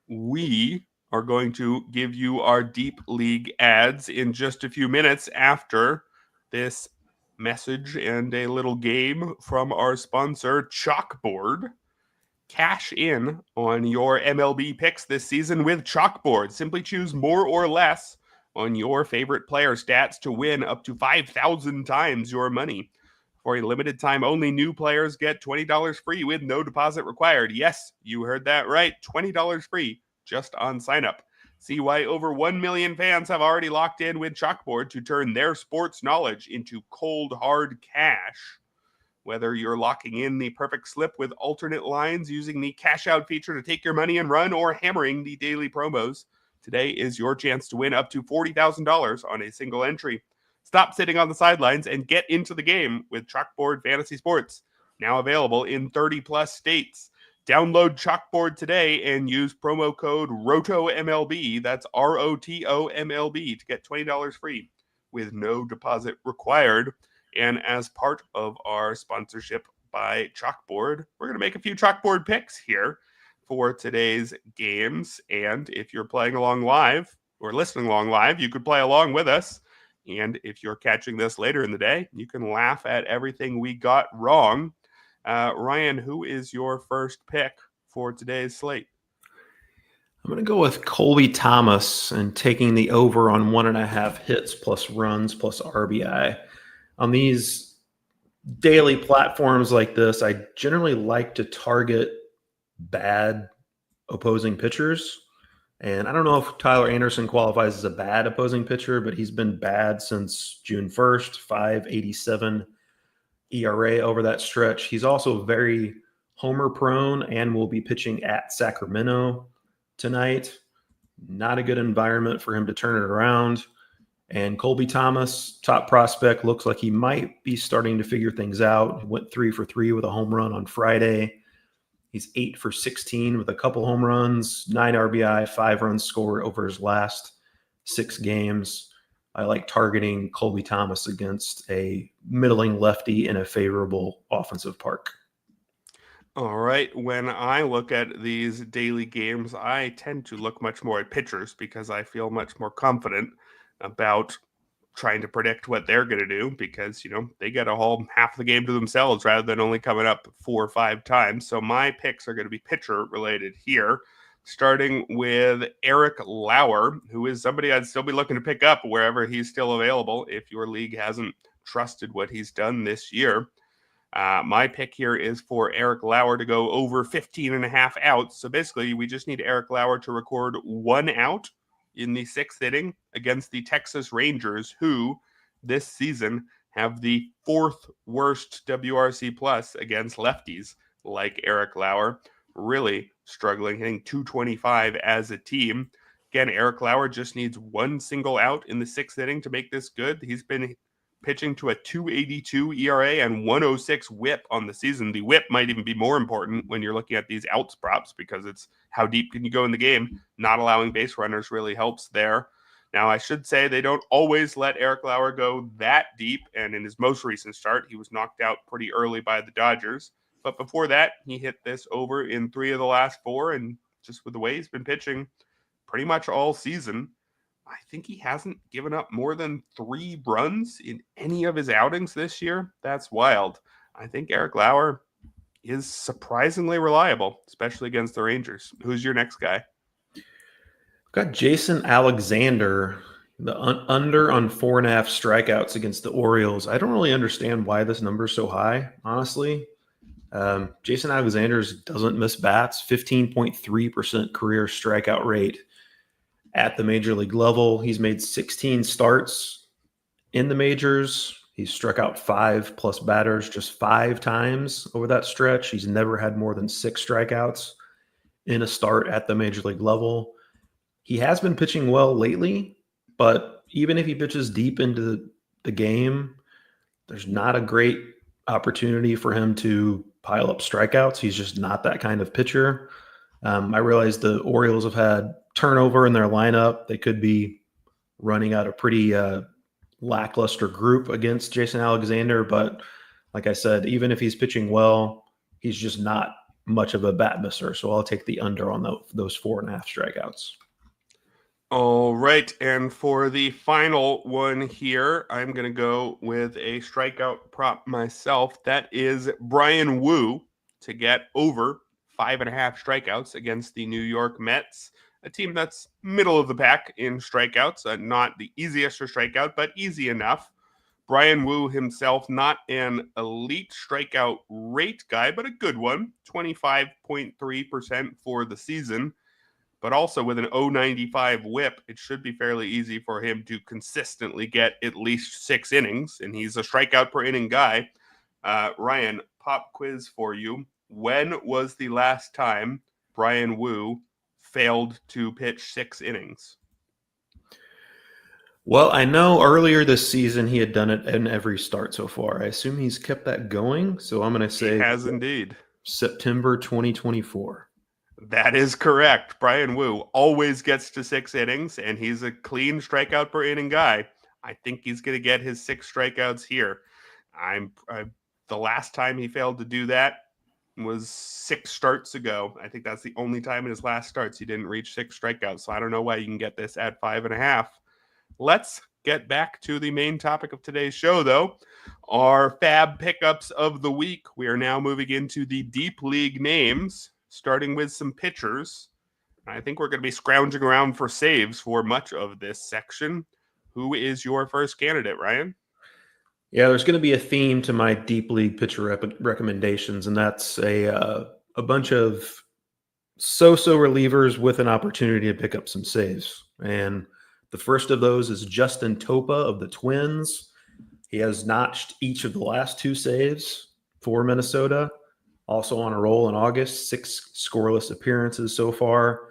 We are going to give you our Deep League ads in just a few minutes after this message and a little game from our sponsor, Chalkboard. Cash in on your MLB picks this season with Chalkboard. Simply choose more or less on your favorite player stats to win up to 5,000 times your money. For a limited time only, new players get $20 free with no deposit required. Yes, you heard that right. $20 free just on sign up. See why over 1 million fans have already locked in with Chalkboard to turn their sports knowledge into cold, hard cash. Whether you're locking in the perfect slip with alternate lines, using the cash out feature to take your money and run, or hammering the daily promos, today is your chance to win up to $40,000 on a single entry. Stop sitting on the sidelines and get into the game with Chalkboard Fantasy Sports. now available in 30 plus states. Download Chalkboard today and use promo code ROTOMLB, that's ROTOMLB, to get $20 free with no deposit required. And as part of our sponsorship by Chalkboard, we're going to make a few Chalkboard picks here for today's games. And if you're playing along live or listening along live, you could play along with us. And if you're catching this later in the day, you can laugh at everything we got wrong. Ryan, who is your first pick for today's slate? I'm going to go with Colby Thomas and taking the over on 1.5 hits plus runs plus RBI. On these daily platforms like this, I generally like to target bad opposing pitchers. And I don't know if Tyler Anderson qualifies as a bad opposing pitcher, but he's been bad since June 1st, 5.87 ERA over that stretch. He's also very homer prone and will be pitching at Sacramento tonight. Not a good environment for him to turn it around. And Colby Thomas, top prospect, looks like he might be starting to figure things out. He went 3 for 3 with a home run on Friday. He's 8 for 16 with a couple home runs, 9 RBI, 5 runs scored over his last 6 games. I like targeting Colby Thomas against a middling lefty in a favorable offensive park. All right. When I look at these daily games, I tend to look much more at pitchers because I feel much more confident about trying to predict what they're going to do because, they get a whole half of the game to themselves rather than only coming up 4 or 5 times. So my picks are going to be pitcher related here, starting with Erik Lauer, who is somebody I'd still be looking to pick up wherever he's still available if your league hasn't trusted what he's done this year. My pick here is for Erik Lauer to go over 15.5 outs. So basically, we just need Erik Lauer to record 1 out in the 6th inning against the Texas Rangers, who this season have the 4th worst WRC plus against lefties, like Erik Lauer, really struggling, hitting .225 as a team. Again, Erik Lauer just needs 1 single out in the 6th inning to make this good. He's been pitching to a 2.82 ERA and 106 whip on the season. The whip might even be more important when you're looking at these outs props because it's how deep can you go in the game. Not allowing base runners really helps there. Now, I should say they don't always let Erik Lauer go that deep, and in his most recent start, he was knocked out pretty early by the Dodgers. But before that, he hit this over in 3 of the last 4, and just with the way he's been pitching pretty much all season, I think he hasn't given up more than 3 runs in any of his outings this year. That's wild. I think Erik Lauer is surprisingly reliable, especially against the Rangers. Who's your next guy? Got Jason Alexander, the under on 4.5 strikeouts against the Orioles. I don't really understand why this number is so high, honestly. Jason Alexander doesn't miss bats, 15.3% career strikeout rate at the major league level. He's made 16 starts in the majors. He's struck out 5 plus batters just 5 times over that stretch. He's never had more than 6 strikeouts in a start at the major league level. He has been pitching well lately, but even if he pitches deep into the game, there's not a great opportunity for him to pile up strikeouts. He's just not that kind of pitcher. I realize the Orioles have had turnover in their lineup. They could be running out a pretty lackluster group against Jason Alexander, but like I said, even if he's pitching well, he's just not much of a bat misser. So I'll take the under on those 4.5 strikeouts. All right, and for the final one here, I'm going to go with a strikeout prop myself. That is Bryan Abreu to get over 5.5 strikeouts against the New York Mets, a team that's middle of the pack in strikeouts, not the easiest to strike out, but easy enough. Bryan Abreu himself, not an elite strikeout rate guy, but a good one, 25.3% for the season. But also with an 0.95 whip, it should be fairly easy for him to consistently get at least 6 innings, and he's a strikeout per inning guy. Ryan, pop quiz for you. When was the last time Bryan Abreu failed to pitch 6 innings? Well, I know earlier this season he had done it in every start so far. I assume he's kept that going. So I'm going to He say has indeed. September 2024. That is correct. Bryan Wu always gets to 6 innings, and he's a clean strikeout per inning guy. I think he's going to get his 6 strikeouts here. The last time he failed to do that was 6 starts ago. I think that's the only time in his last starts he didn't reach 6 strikeouts. So I don't know why you can get this at 5.5. Let's get back to the main topic of today's show, though. Our FAAB pickups of the week. We are now moving into the deep league names, starting with some pitchers. I think we're going to be scrounging around for saves for much of this section. Who is your first candidate, Ryan? Yeah, there's going to be a theme to my deep league pitcher recommendations, and that's a bunch of so-so relievers with an opportunity to pick up some saves. And the first of those is Justin Topa of the Twins. He has notched each of the last 2 saves for Minnesota. Also on a roll in August, 6 scoreless appearances so far.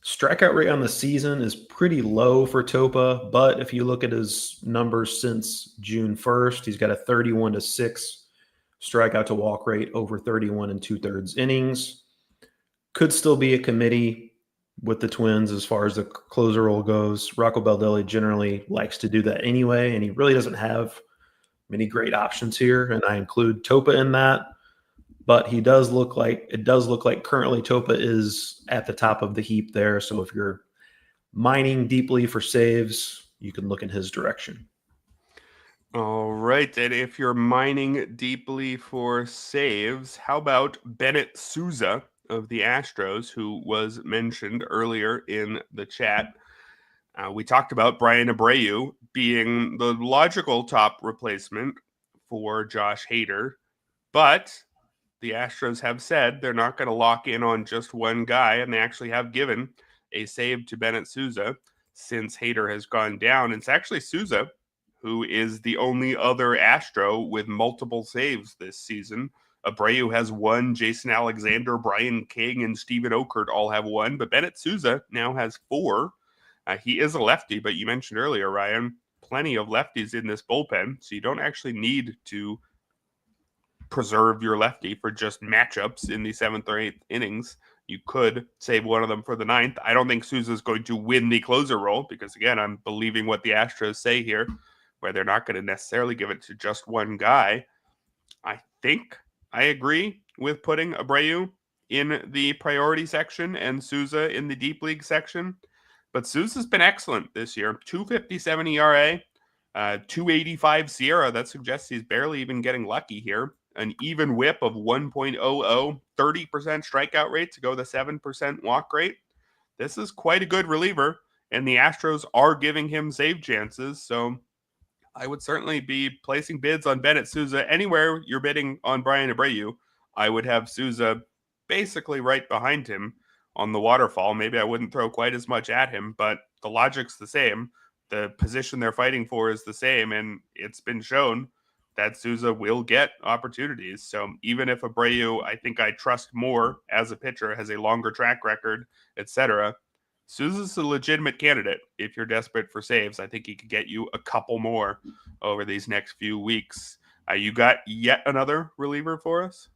Strikeout rate on the season is pretty low for Topa, but if you look at his numbers since June 1st, he's got a 31-6 strikeout to walk rate over 31 2/3 innings. Could still be a committee with the Twins as far as the closer role goes. Rocco Baldelli generally likes to do that anyway, and he really doesn't have many great options here, and I include Topa in that. But it does look like currently Topa is at the top of the heap there. So if you're mining deeply for saves, you can look in his direction. All right. And if you're mining deeply for saves, how about Bennett Souza of the Astros, who was mentioned earlier in the chat? We talked about Bryan Abreu being the logical top replacement for Josh Hader, but the Astros have said they're not going to lock in on just one guy, and they actually have given a save to Bennett Souza since Hader has gone down. It's actually Souza who is the only other Astro with multiple saves this season. Abreu has 1, Jason Alexander, Brian King, and Steven Okert all have 1, but Bennett Souza now has 4. He is a lefty, but you mentioned earlier, Ryan, plenty of lefties in this bullpen, so you don't actually need to preserve your lefty for just matchups in the 7th or 8th innings. You could save one of them for the 9th. I don't think Souza's going to win the closer role because, again, I'm believing what the Astros say here, where they're not going to necessarily give it to just one guy. I think I agree with putting Abreu in the priority section and Souza in the deep league section. But Souza's been excellent this year. 2.57 ERA, 2.85 SIERA. That suggests he's barely even getting lucky here. An even whip of 1.00, 30% strikeout rate to go the 7% walk rate. This is quite a good reliever, and the Astros are giving him save chances. So I would certainly be placing bids on Bennett Souza. Anywhere you're bidding on Bryan Abreu, I would have Souza basically right behind him on the waterfall. Maybe I wouldn't throw quite as much at him, but the logic's the same. The position they're fighting for is the same, and it's been shown that Souza will get opportunities. So even if Abreu, I think I trust more as a pitcher, has a longer track record, etc., Souza's a legitimate candidate if you're desperate for saves. I think he could get you a couple more over these next few weeks. You got yet another reliever for us?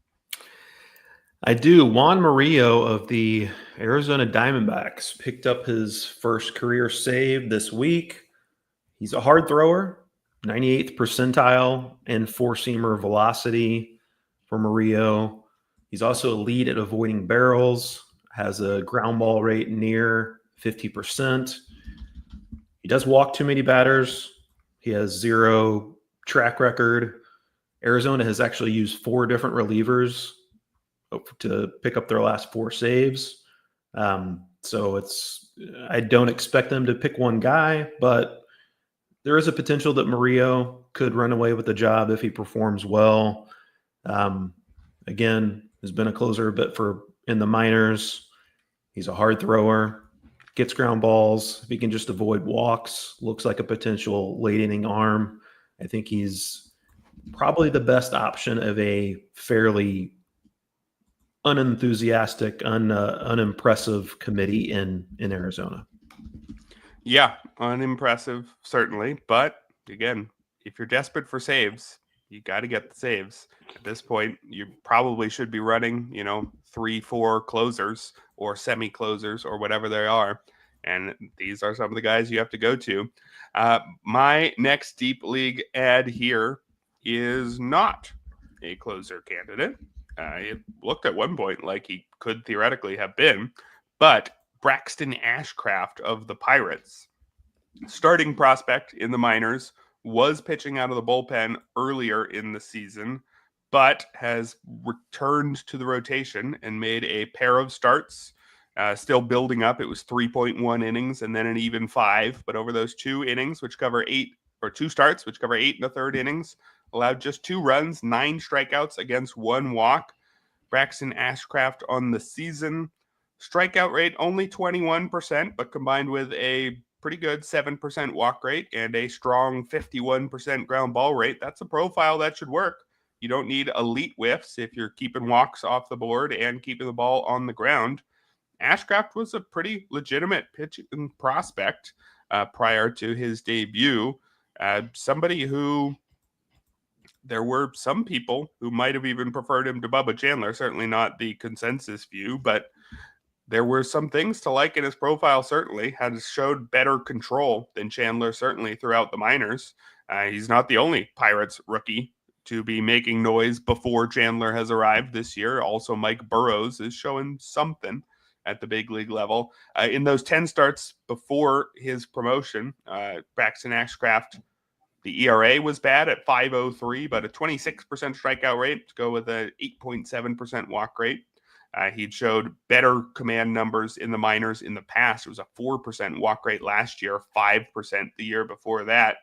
I do. Juan Murillo of the Arizona Diamondbacks picked up his first career save this week. He's a hard thrower, 98th percentile in four-seamer velocity for Murillo. He's also a lead at avoiding barrels, has a ground ball rate near 50%. He does walk too many batters. He has 0 track record. Arizona has actually used 4 different relievers to pick up their last 4 saves. So I don't expect them to pick one guy, but there is a potential that Murillo could run away with the job if he performs well. Again, has been a closer a bit in the minors. He's a hard thrower, gets ground balls. If he can just avoid walks, looks like a potential late inning arm. I think he's probably the best option of a fairly unenthusiastic, unimpressive committee in Arizona. Yeah, unimpressive, certainly. But again, if you're desperate for saves, you got to get the saves. At this point, you probably should be running, 3, 4 closers or semi closers or whatever they are. And these are some of the guys you have to go to. My next deep league ad here is not a closer candidate. It looked at one point like he could theoretically have been, but Braxton Ashcraft of the Pirates, starting prospect in the minors, was pitching out of the bullpen earlier in the season, but has returned to the rotation and made a pair of starts. Still building up. It was 3.1 innings and then an even 5. But over those 2 innings, which cover 8, or 2 starts, which cover 8 1/3 innings, allowed just 2 runs, 9 strikeouts against 1 walk. Braxton Ashcraft on the season, strikeout rate only 21%, but combined with a pretty good 7% walk rate and a strong 51% ground ball rate, that's a profile that should work. You don't need elite whiffs if you're keeping walks off the board and keeping the ball on the ground. Ashcraft was a pretty legitimate pitching prospect prior to his debut. Somebody who there were some people who might have even preferred him to Bubba Chandler, certainly not the consensus view, but there were some things to like in his profile, certainly. Has showed better control than Chandler, certainly, throughout the minors. He's not the only Pirates rookie to be making noise before Chandler has arrived this year. Also, Mike Burrows is showing something at the big league level. In those 10 starts before his promotion, Braxton Ashcraft, the ERA was bad at 5.03, but a 26% strikeout rate to go with an 8.7% walk rate. He'd showed better command numbers in the minors in the past. It was a 4% walk rate last year, 5% the year before that.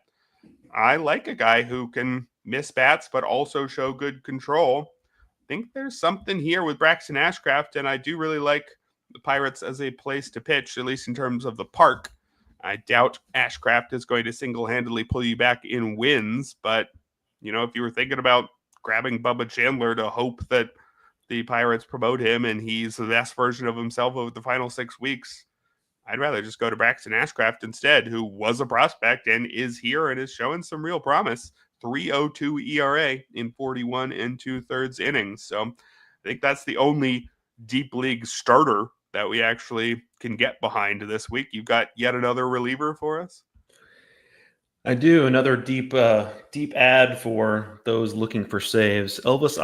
I like a guy who can miss bats, but also show good control. I think there's something here with Braxton Ashcraft, and I do really like the Pirates as a place to pitch, at least in terms of the park. I doubt Ashcraft is going to single-handedly pull you back in wins, but, if you were thinking about grabbing Bubba Chandler to hope that the Pirates promote him and he's the best version of himself over the final 6 weeks, I'd rather just go to Braxton Ashcraft instead, who was a prospect and is here and is showing some real promise. 3.02 ERA in 41 2/3 innings. So I think that's the only deep league starter that we actually can get behind this week. You've got yet another reliever for us? I do. Another deep ad for those looking for saves. Elvis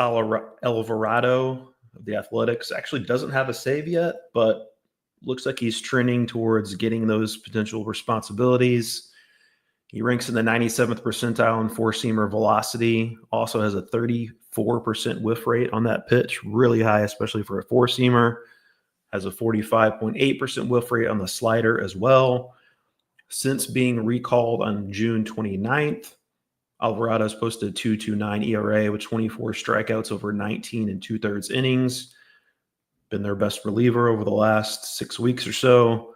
Alvarado of the Athletics actually doesn't have a save yet, but looks like he's trending towards getting those potential responsibilities. He ranks in the 97th percentile in four-seamer velocity, also has a 34% whiff rate on that pitch, really high, especially for a four-seamer. Has a 45.8% whiff rate on the slider as well. Since being recalled on June 29th, Alvarado's posted a 2.29 ERA with 24 strikeouts over 19 2/3 innings. Been their best reliever over the last 6 weeks or so.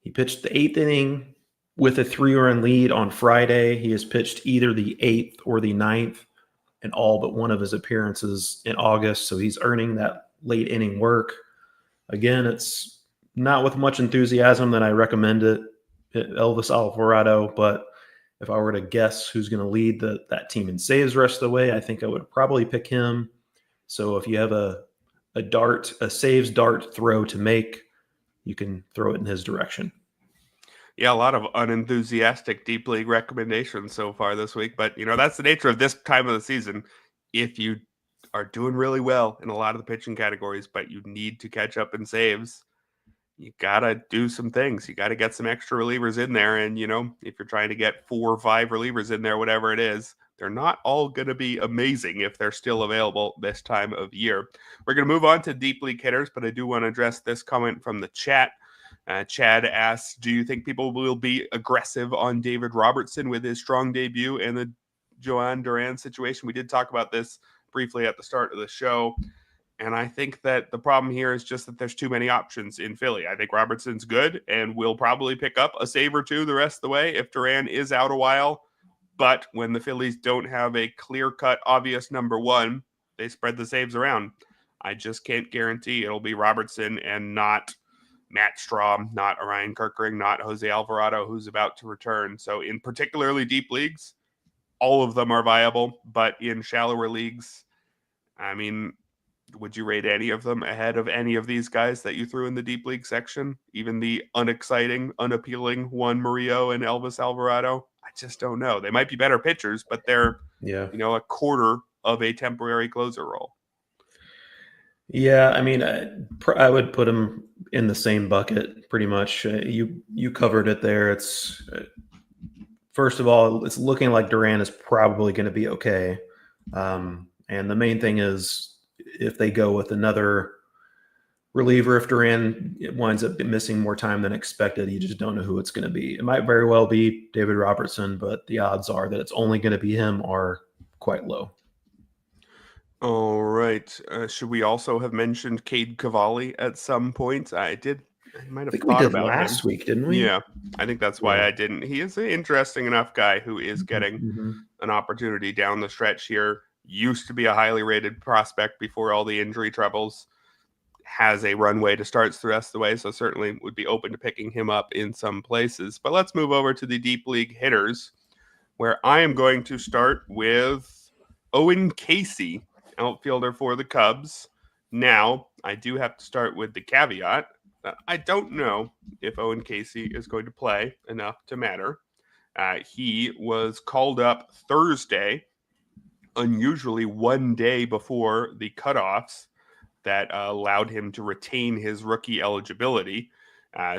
He pitched the 8th inning with a 3-run lead on Friday. He has pitched either the 8th or the 9th in all but one of his appearances in August, so he's earning that late inning work. Again, it's not with much enthusiasm that I recommend it, Elvis Alvarado, but if I were to guess who's going to lead that team in saves the rest of the way, I think I would probably pick him. So if you have a saves dart throw to make, you can throw it in his direction. Yeah, a lot of unenthusiastic deep league recommendations so far this week, but that's the nature of this time of the season. If you are doing really well in a lot of the pitching categories, but you need to catch up in saves, you gotta do some things. You gotta get some extra relievers in there, and if you're trying to get 4 or 5 relievers in there, whatever it is, they're not all going to be amazing if they're still available this time of year. We're going to move on to deep league hitters, but I do want to address this comment from the chat. Chad asks, do you think people will be aggressive on David Robertson with his strong debut and the Joan Duran situation? We did talk about this briefly at the start of the show, and I think that the problem here is just that there's too many options in Philly. I think Robertson's good and will probably pick up a save or two the rest of the way if Duran is out a while. But when the Phillies don't have a clear-cut, obvious number one, they spread the saves around. I just can't guarantee it'll be Robertson and not Matt Strahm, not Orion Kirkering, not Jose Alvarado, who's about to return. So in particularly deep leagues, all of them are viable, but in shallower leagues, I mean, would you rate any of them ahead of any of these guys that you threw in the deep league section? Even the unexciting, unappealing Juan Murillo and Elvis Alvarado? I just don't know. They might be better pitchers, but they're, a quarter of a temporary closer role. Yeah, I mean, I would put him in the same bucket pretty much. You covered it there. It's first of all, it's looking like Duran is probably going to be okay. And the main thing is if they go with another reliever, if Duran winds up missing more time than expected, you just don't know who it's going to be. It might very well be David Robertson, but the odds are that it's only going to be him are quite low. All right. Should we also have mentioned Cade Cavalli at some point? I might have thought about him last week, didn't we? Yeah, I think that's why I didn't. He is an interesting enough guy who is getting an opportunity down the stretch here. Used to be a highly rated prospect before all the injury troubles. Has a runway to start the rest of the way, so certainly would be open to picking him up in some places. But let's move over to the deep league hitters, where I am going to start with Owen Casey, outfielder for the Cubs. Now, I do have to start with the caveat that I don't know if Owen Casey is going to play enough to matter. He was called up Thursday, unusually one day before the cutoffs that allowed him to retain his rookie eligibility.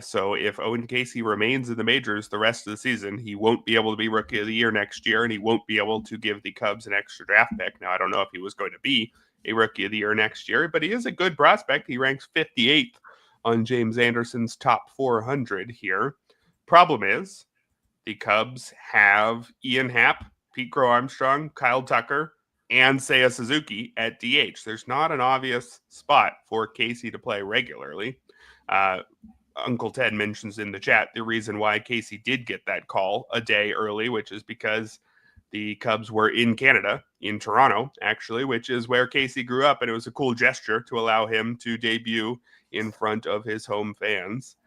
So if Owen Casey remains in the majors the rest of the season, he won't be able to be Rookie of the Year next year, and he won't be able to give the Cubs an extra draft pick. Now, I don't know if he was going to be a Rookie of the Year next year, but he is a good prospect. He ranks 58th on James Anderson's top 400 here. Problem is, the Cubs have Ian Happ, Pete Crow-Armstrong, Kyle Tucker, and Seiya Suzuki at DH. There's not an obvious spot for Casey to play regularly. Uncle Ted mentions in the chat the reason why Casey did get that call a day early, which is because the Cubs were in Canada, in Toronto, actually, which is where Casey grew up, and it was a cool gesture to allow him to debut in front of his home fans.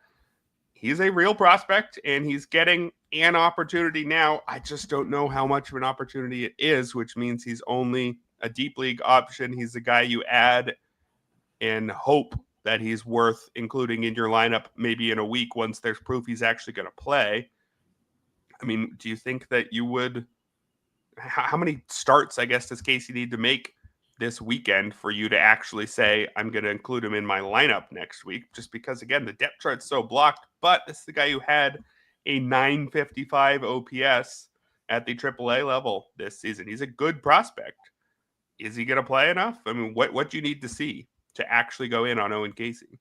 He's a real prospect, and he's getting an opportunity now. I just don't know how much of an opportunity it is, which means he's only a deep league option. He's the guy you add and hope that he's worth including in your lineup maybe in a week once there's proof he's actually going to play. I mean, do you think that you would – how many starts, I guess, does Casey need to make this weekend for you to actually say, I'm going to include him in my lineup next week? Just because, again, the depth chart's so blocked, but this is the guy who had a 955 OPS at the AAA level this season. He's a good prospect. Is he going to play enough? I mean, what do you need to see to actually go in on Owen Casey?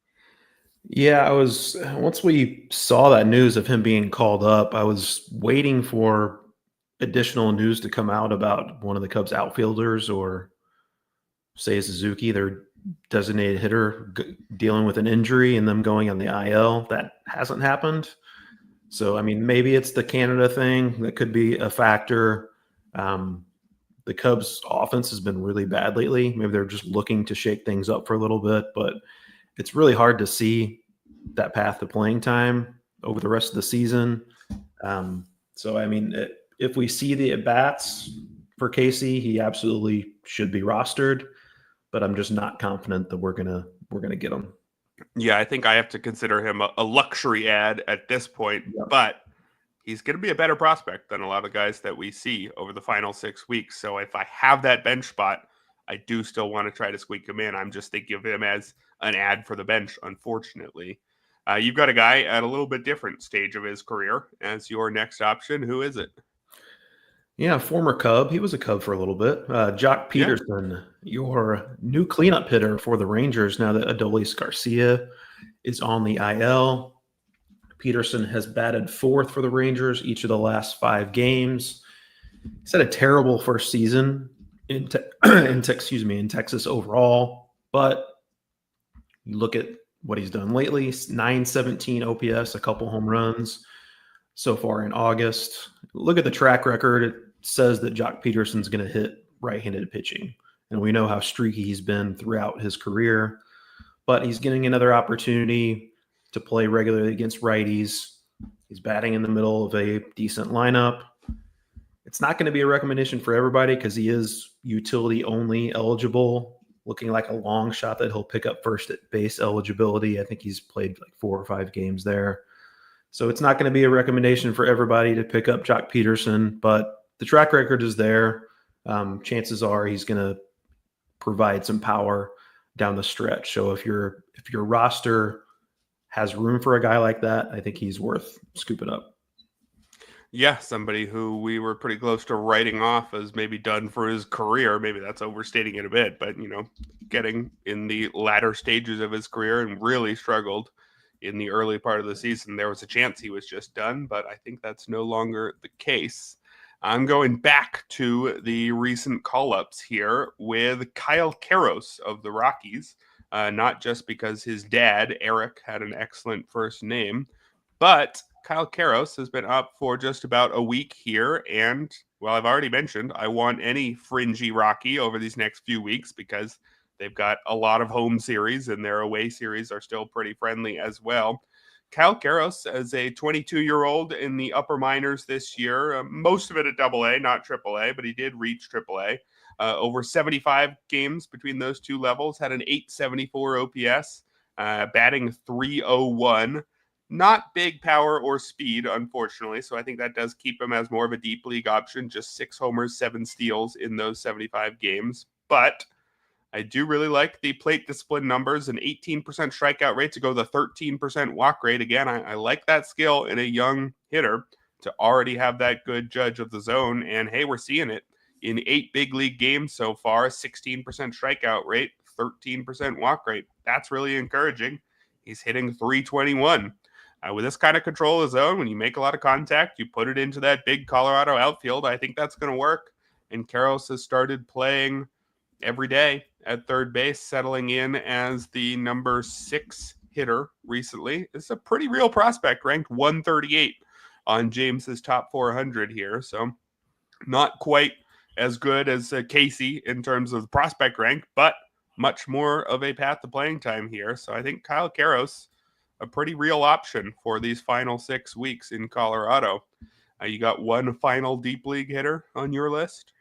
Yeah, once we saw that news of him being called up, I was waiting for additional news to come out about one of the Cubs outfielders or say Suzuki, their designated hitter, dealing with an injury and them going on the IL. That hasn't happened. So, I mean, maybe it's the Canada thing that could be a factor. The Cubs offense has been really bad lately. Maybe they're just looking to shake things up for a little bit, but it's really hard to see that path to playing time over the rest of the season. So, I mean, if we see the at-bats for Casey, he absolutely should be rostered, but I'm just not confident that we're gonna get him. Yeah, I think I have to consider him a luxury ad at this point, but he's going to be a better prospect than a lot of guys that we see over the final 6 weeks. So if I have that bench spot, I do still want to try to squeak him in. I'm just thinking of him as an ad for the bench, unfortunately. You've got a guy at a little bit different stage of his career as your next option. Who is it? Yeah, former Cub. He was a Cub for a little bit. Jock Peterson, your new cleanup hitter for the Rangers now that Adolis Garcia is on the IL. Peterson has batted fourth for the Rangers each of the last 5 games. He's had a terrible first season in Texas overall, but you look at what he's done lately, 917 OPS, a couple home runs so far in August. Look at the track record. It says that Jock Peterson's going to hit right-handed pitching, and we know how streaky he's been throughout his career, but he's getting another opportunity. to play regularly against righties. He's batting in the middle of a decent lineup. It's not going to be a recommendation for everybody because he is utility only eligible, looking like a long shot that he'll pick up first at base eligibility. I think he's played like 4 or 5 games there. So it's not going to be a recommendation for everybody to pick up Jock Peterson, but the track record is there. Chances are he's going to provide some power down the stretch. So if your roster has room for a guy like that, I think he's worth scooping up. Yeah, somebody who we were pretty close to writing off as maybe done for his career. Maybe that's overstating it a bit, but getting in the latter stages of his career and really struggled in the early part of the season. There was a chance he was just done, but I think that's no longer the case. I'm going back to the recent call-ups here with Kyle Karros of the Rockies, not just because his dad, Erik, had an excellent first name, but Kyle Karros has been up for just about a week here, and, well, I've already mentioned I want any fringy Rocky over these next few weeks because they've got a lot of home series, and their away series are still pretty friendly as well. Kyle Karros, as a 22-year-old in the upper minors this year, most of it at AA, not AAA, but he did reach AAA. Over 75 games between those two levels, had an 874 OPS, batting .301. Not big power or speed, unfortunately, so I think that does keep him as more of a deep league option, just 6 homers, 7 steals in those 75 games. But I do really like the plate discipline numbers, an 18% strikeout rate to go the 13% walk rate. Again, I like that skill in a young hitter to already have that good judge of the zone. And hey, we're seeing it in 8 big league games so far, 16% strikeout rate, 13% walk rate. That's really encouraging. He's hitting .321. With this kind of control of zone, when you make a lot of contact, you put it into that big Colorado outfield. I think that's going to work. And Karros has started playing every day at third base, settling in as the number 6 hitter recently. It's a pretty real prospect, ranked 138 on James's top 400 here. So not quite as good as Casey in terms of the prospect rank, but much more of a path to playing time here. So I think Kyle Karros, a pretty real option for these final 6 weeks in Colorado. You got one final deep league hitter on your list?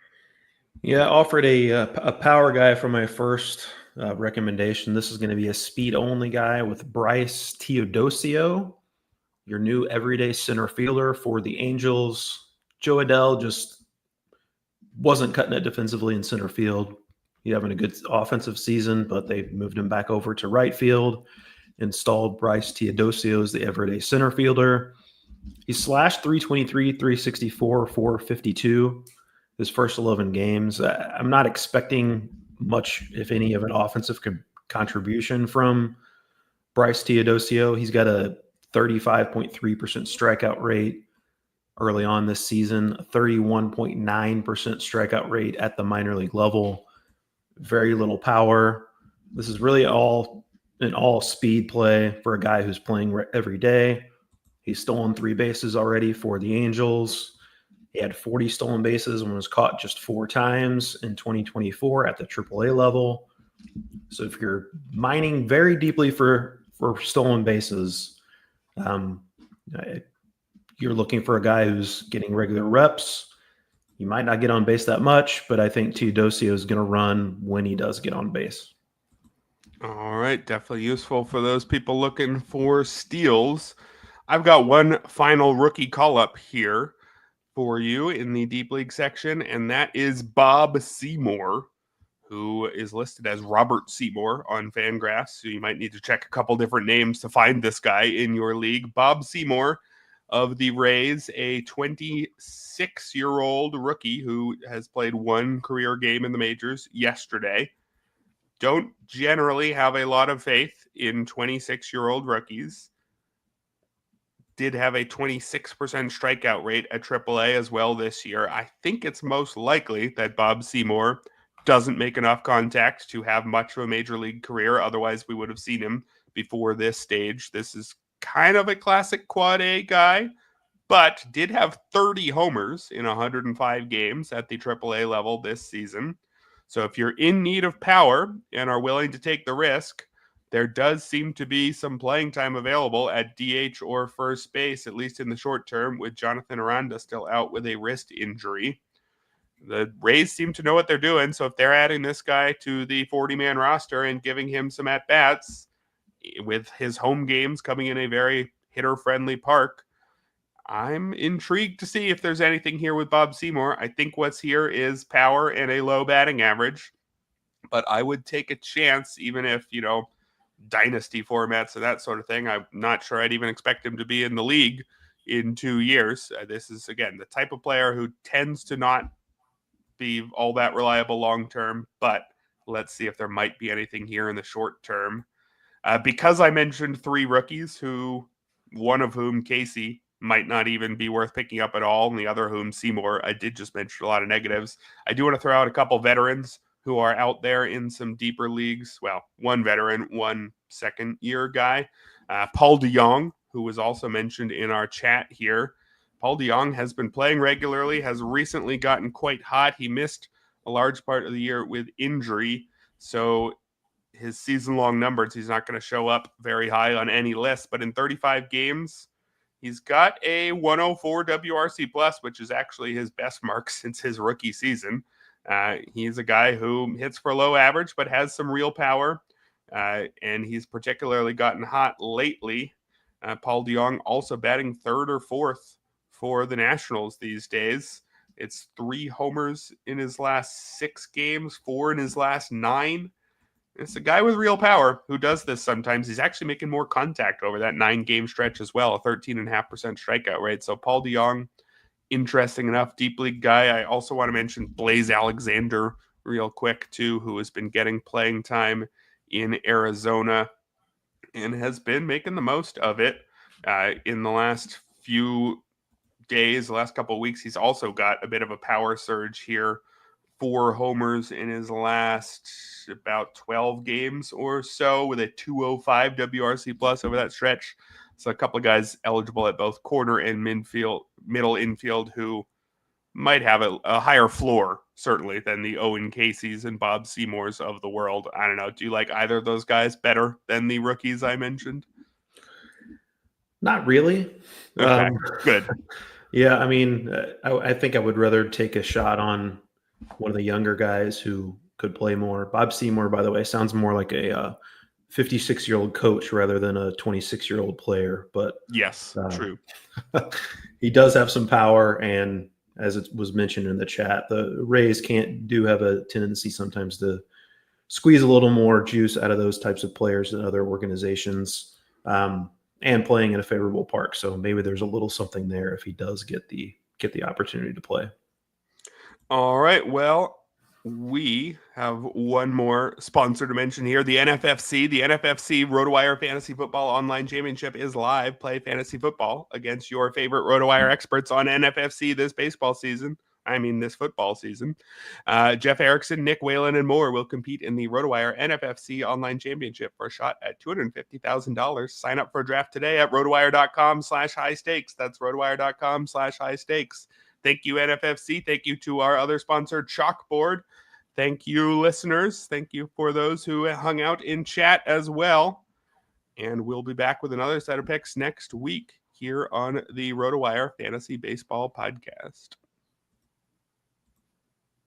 Yeah, I offered a power guy for my first recommendation. This is going to be a speed-only guy with Bryce Teodosio, your new everyday center fielder for the Angels. Joe Adell just wasn't cutting it defensively in center field. He's having a good offensive season, but they moved him back over to right field, installed Bryce Teodosio as the everyday center fielder. He slashed .323, .364, .452 his first 11 games. I'm not expecting much, if any, of an offensive contribution from Bryce Teodosio. He's got a 35.3% strikeout rate early on this season, a 31.9% strikeout rate at the minor league level. Very little power. This is really an all speed play for a guy who's playing every day. He's stolen 3 bases already for the Angels. He had 40 stolen bases and was caught just 4 times in 2024 at the AAA level. So if you're mining very deeply for stolen bases, you're looking for a guy who's getting regular reps. You might not get on base that much, but I think Teodosio is going to run when he does get on base. All right, definitely useful for those people looking for steals. I've got one final rookie call-up here for you in the Deep League section, and that is Bob Seymour, who is listed as Robert Seymour on Fangraphs. So you might need to check a couple different names to find this guy in your league. Bob Seymour of the Rays, a 26-year-old rookie who has played 1 career game in the majors yesterday. Don't generally have a lot of faith in 26-year-old rookies. Did have a 26% strikeout rate at AAA as well this year. I think it's most likely that Bob Seymour doesn't make enough contact to have much of a major league career. Otherwise, we would have seen him before this stage. This is kind of a classic quad A guy, but did have 30 homers in 105 games at the AAA level this season. So if you're in need of power and are willing to take the risk, there does seem to be some playing time available at DH or first base, at least in the short term, with Jonathan Aranda still out with a wrist injury. The Rays seem to know what they're doing, so if they're adding this guy to the 40-man roster and giving him some at-bats, with his home games coming in a very hitter-friendly park, I'm intrigued to see if there's anything here with Bob Seymour. I think what's here is power and a low batting average, but I would take a chance, even if, dynasty formats and that sort of thing. I'm not sure I'd even expect him to be in the league in 2 years. This is, again, the type of player who tends to not be all that reliable long-term, but let's see if there might be anything here in the short term. Because I mentioned 3 rookies, one of whom, Casey, might not even be worth picking up at all, and the other whom, Seymour, I did just mention a lot of negatives. I do want to throw out a couple veterans who are out there in some deeper leagues. Well, one veteran, one second-year guy. Paul DeJong, who was also mentioned in our chat here. Paul DeJong has been playing regularly, has recently gotten quite hot. He missed a large part of the year with injury, so his season-long numbers, he's not going to show up very high on any list, but in 35 games, he's got a 104 WRC+, which is actually his best mark since his rookie season. He's a guy who hits for low average, but has some real power, and he's particularly gotten hot lately. Paul DeJong also batting 3rd or 4th for the Nationals these days. It's 3 homers in his last 6 games, 4 in his last 9. It's a guy with real power who does this sometimes. He's actually making more contact over that 9-game stretch as well, a 13.5% strikeout rate. So Paul DeJong, interesting enough, deep league guy. I also want to mention Blaze Alexander real quick too, who has been getting playing time in Arizona and has been making the most of it in the last few days, the last couple of weeks. He's also got a bit of a power surge here. 4 homers in his last about 12 games or so, with a 205 WRC+ over that stretch. So a couple of guys eligible at both corner and middle infield who might have a higher floor, certainly, than the Owen Caseys and Bob Seymours of the world. I don't know. Do you like either of those guys better than the rookies I mentioned? Not really. Okay, good. Yeah, I mean, I think I would rather take a shot on one of the younger guys who could play more. Bob Seymour, by the way, sounds more like a 56-year-old coach rather than a 26-year-old player. But yes, true. He does have some power, and as it was mentioned in the chat, the Rays do have a tendency sometimes to squeeze a little more juice out of those types of players than other organizations, and playing in a favorable park. So maybe there's a little something there if he does get the opportunity to play. All right. Well, we have one more sponsor to mention here, the NFFC. The NFFC RotoWire Fantasy Football Online Championship is live. Play fantasy football against your favorite RotoWire experts on NFFC this football season. Jeff Erickson, Nick Whalen, and more will compete in the RotoWire NFFC Online Championship for a shot at $250,000. Sign up for a draft today at rotowire.com/high stakes. That's rotowire.com/high stakes. Thank you, NFFC. Thank you to our other sponsor, Chalkboard. Thank you, listeners. Thank you for those who hung out in chat as well. And we'll be back with another set of picks next week here on the RotoWire Fantasy Baseball Podcast.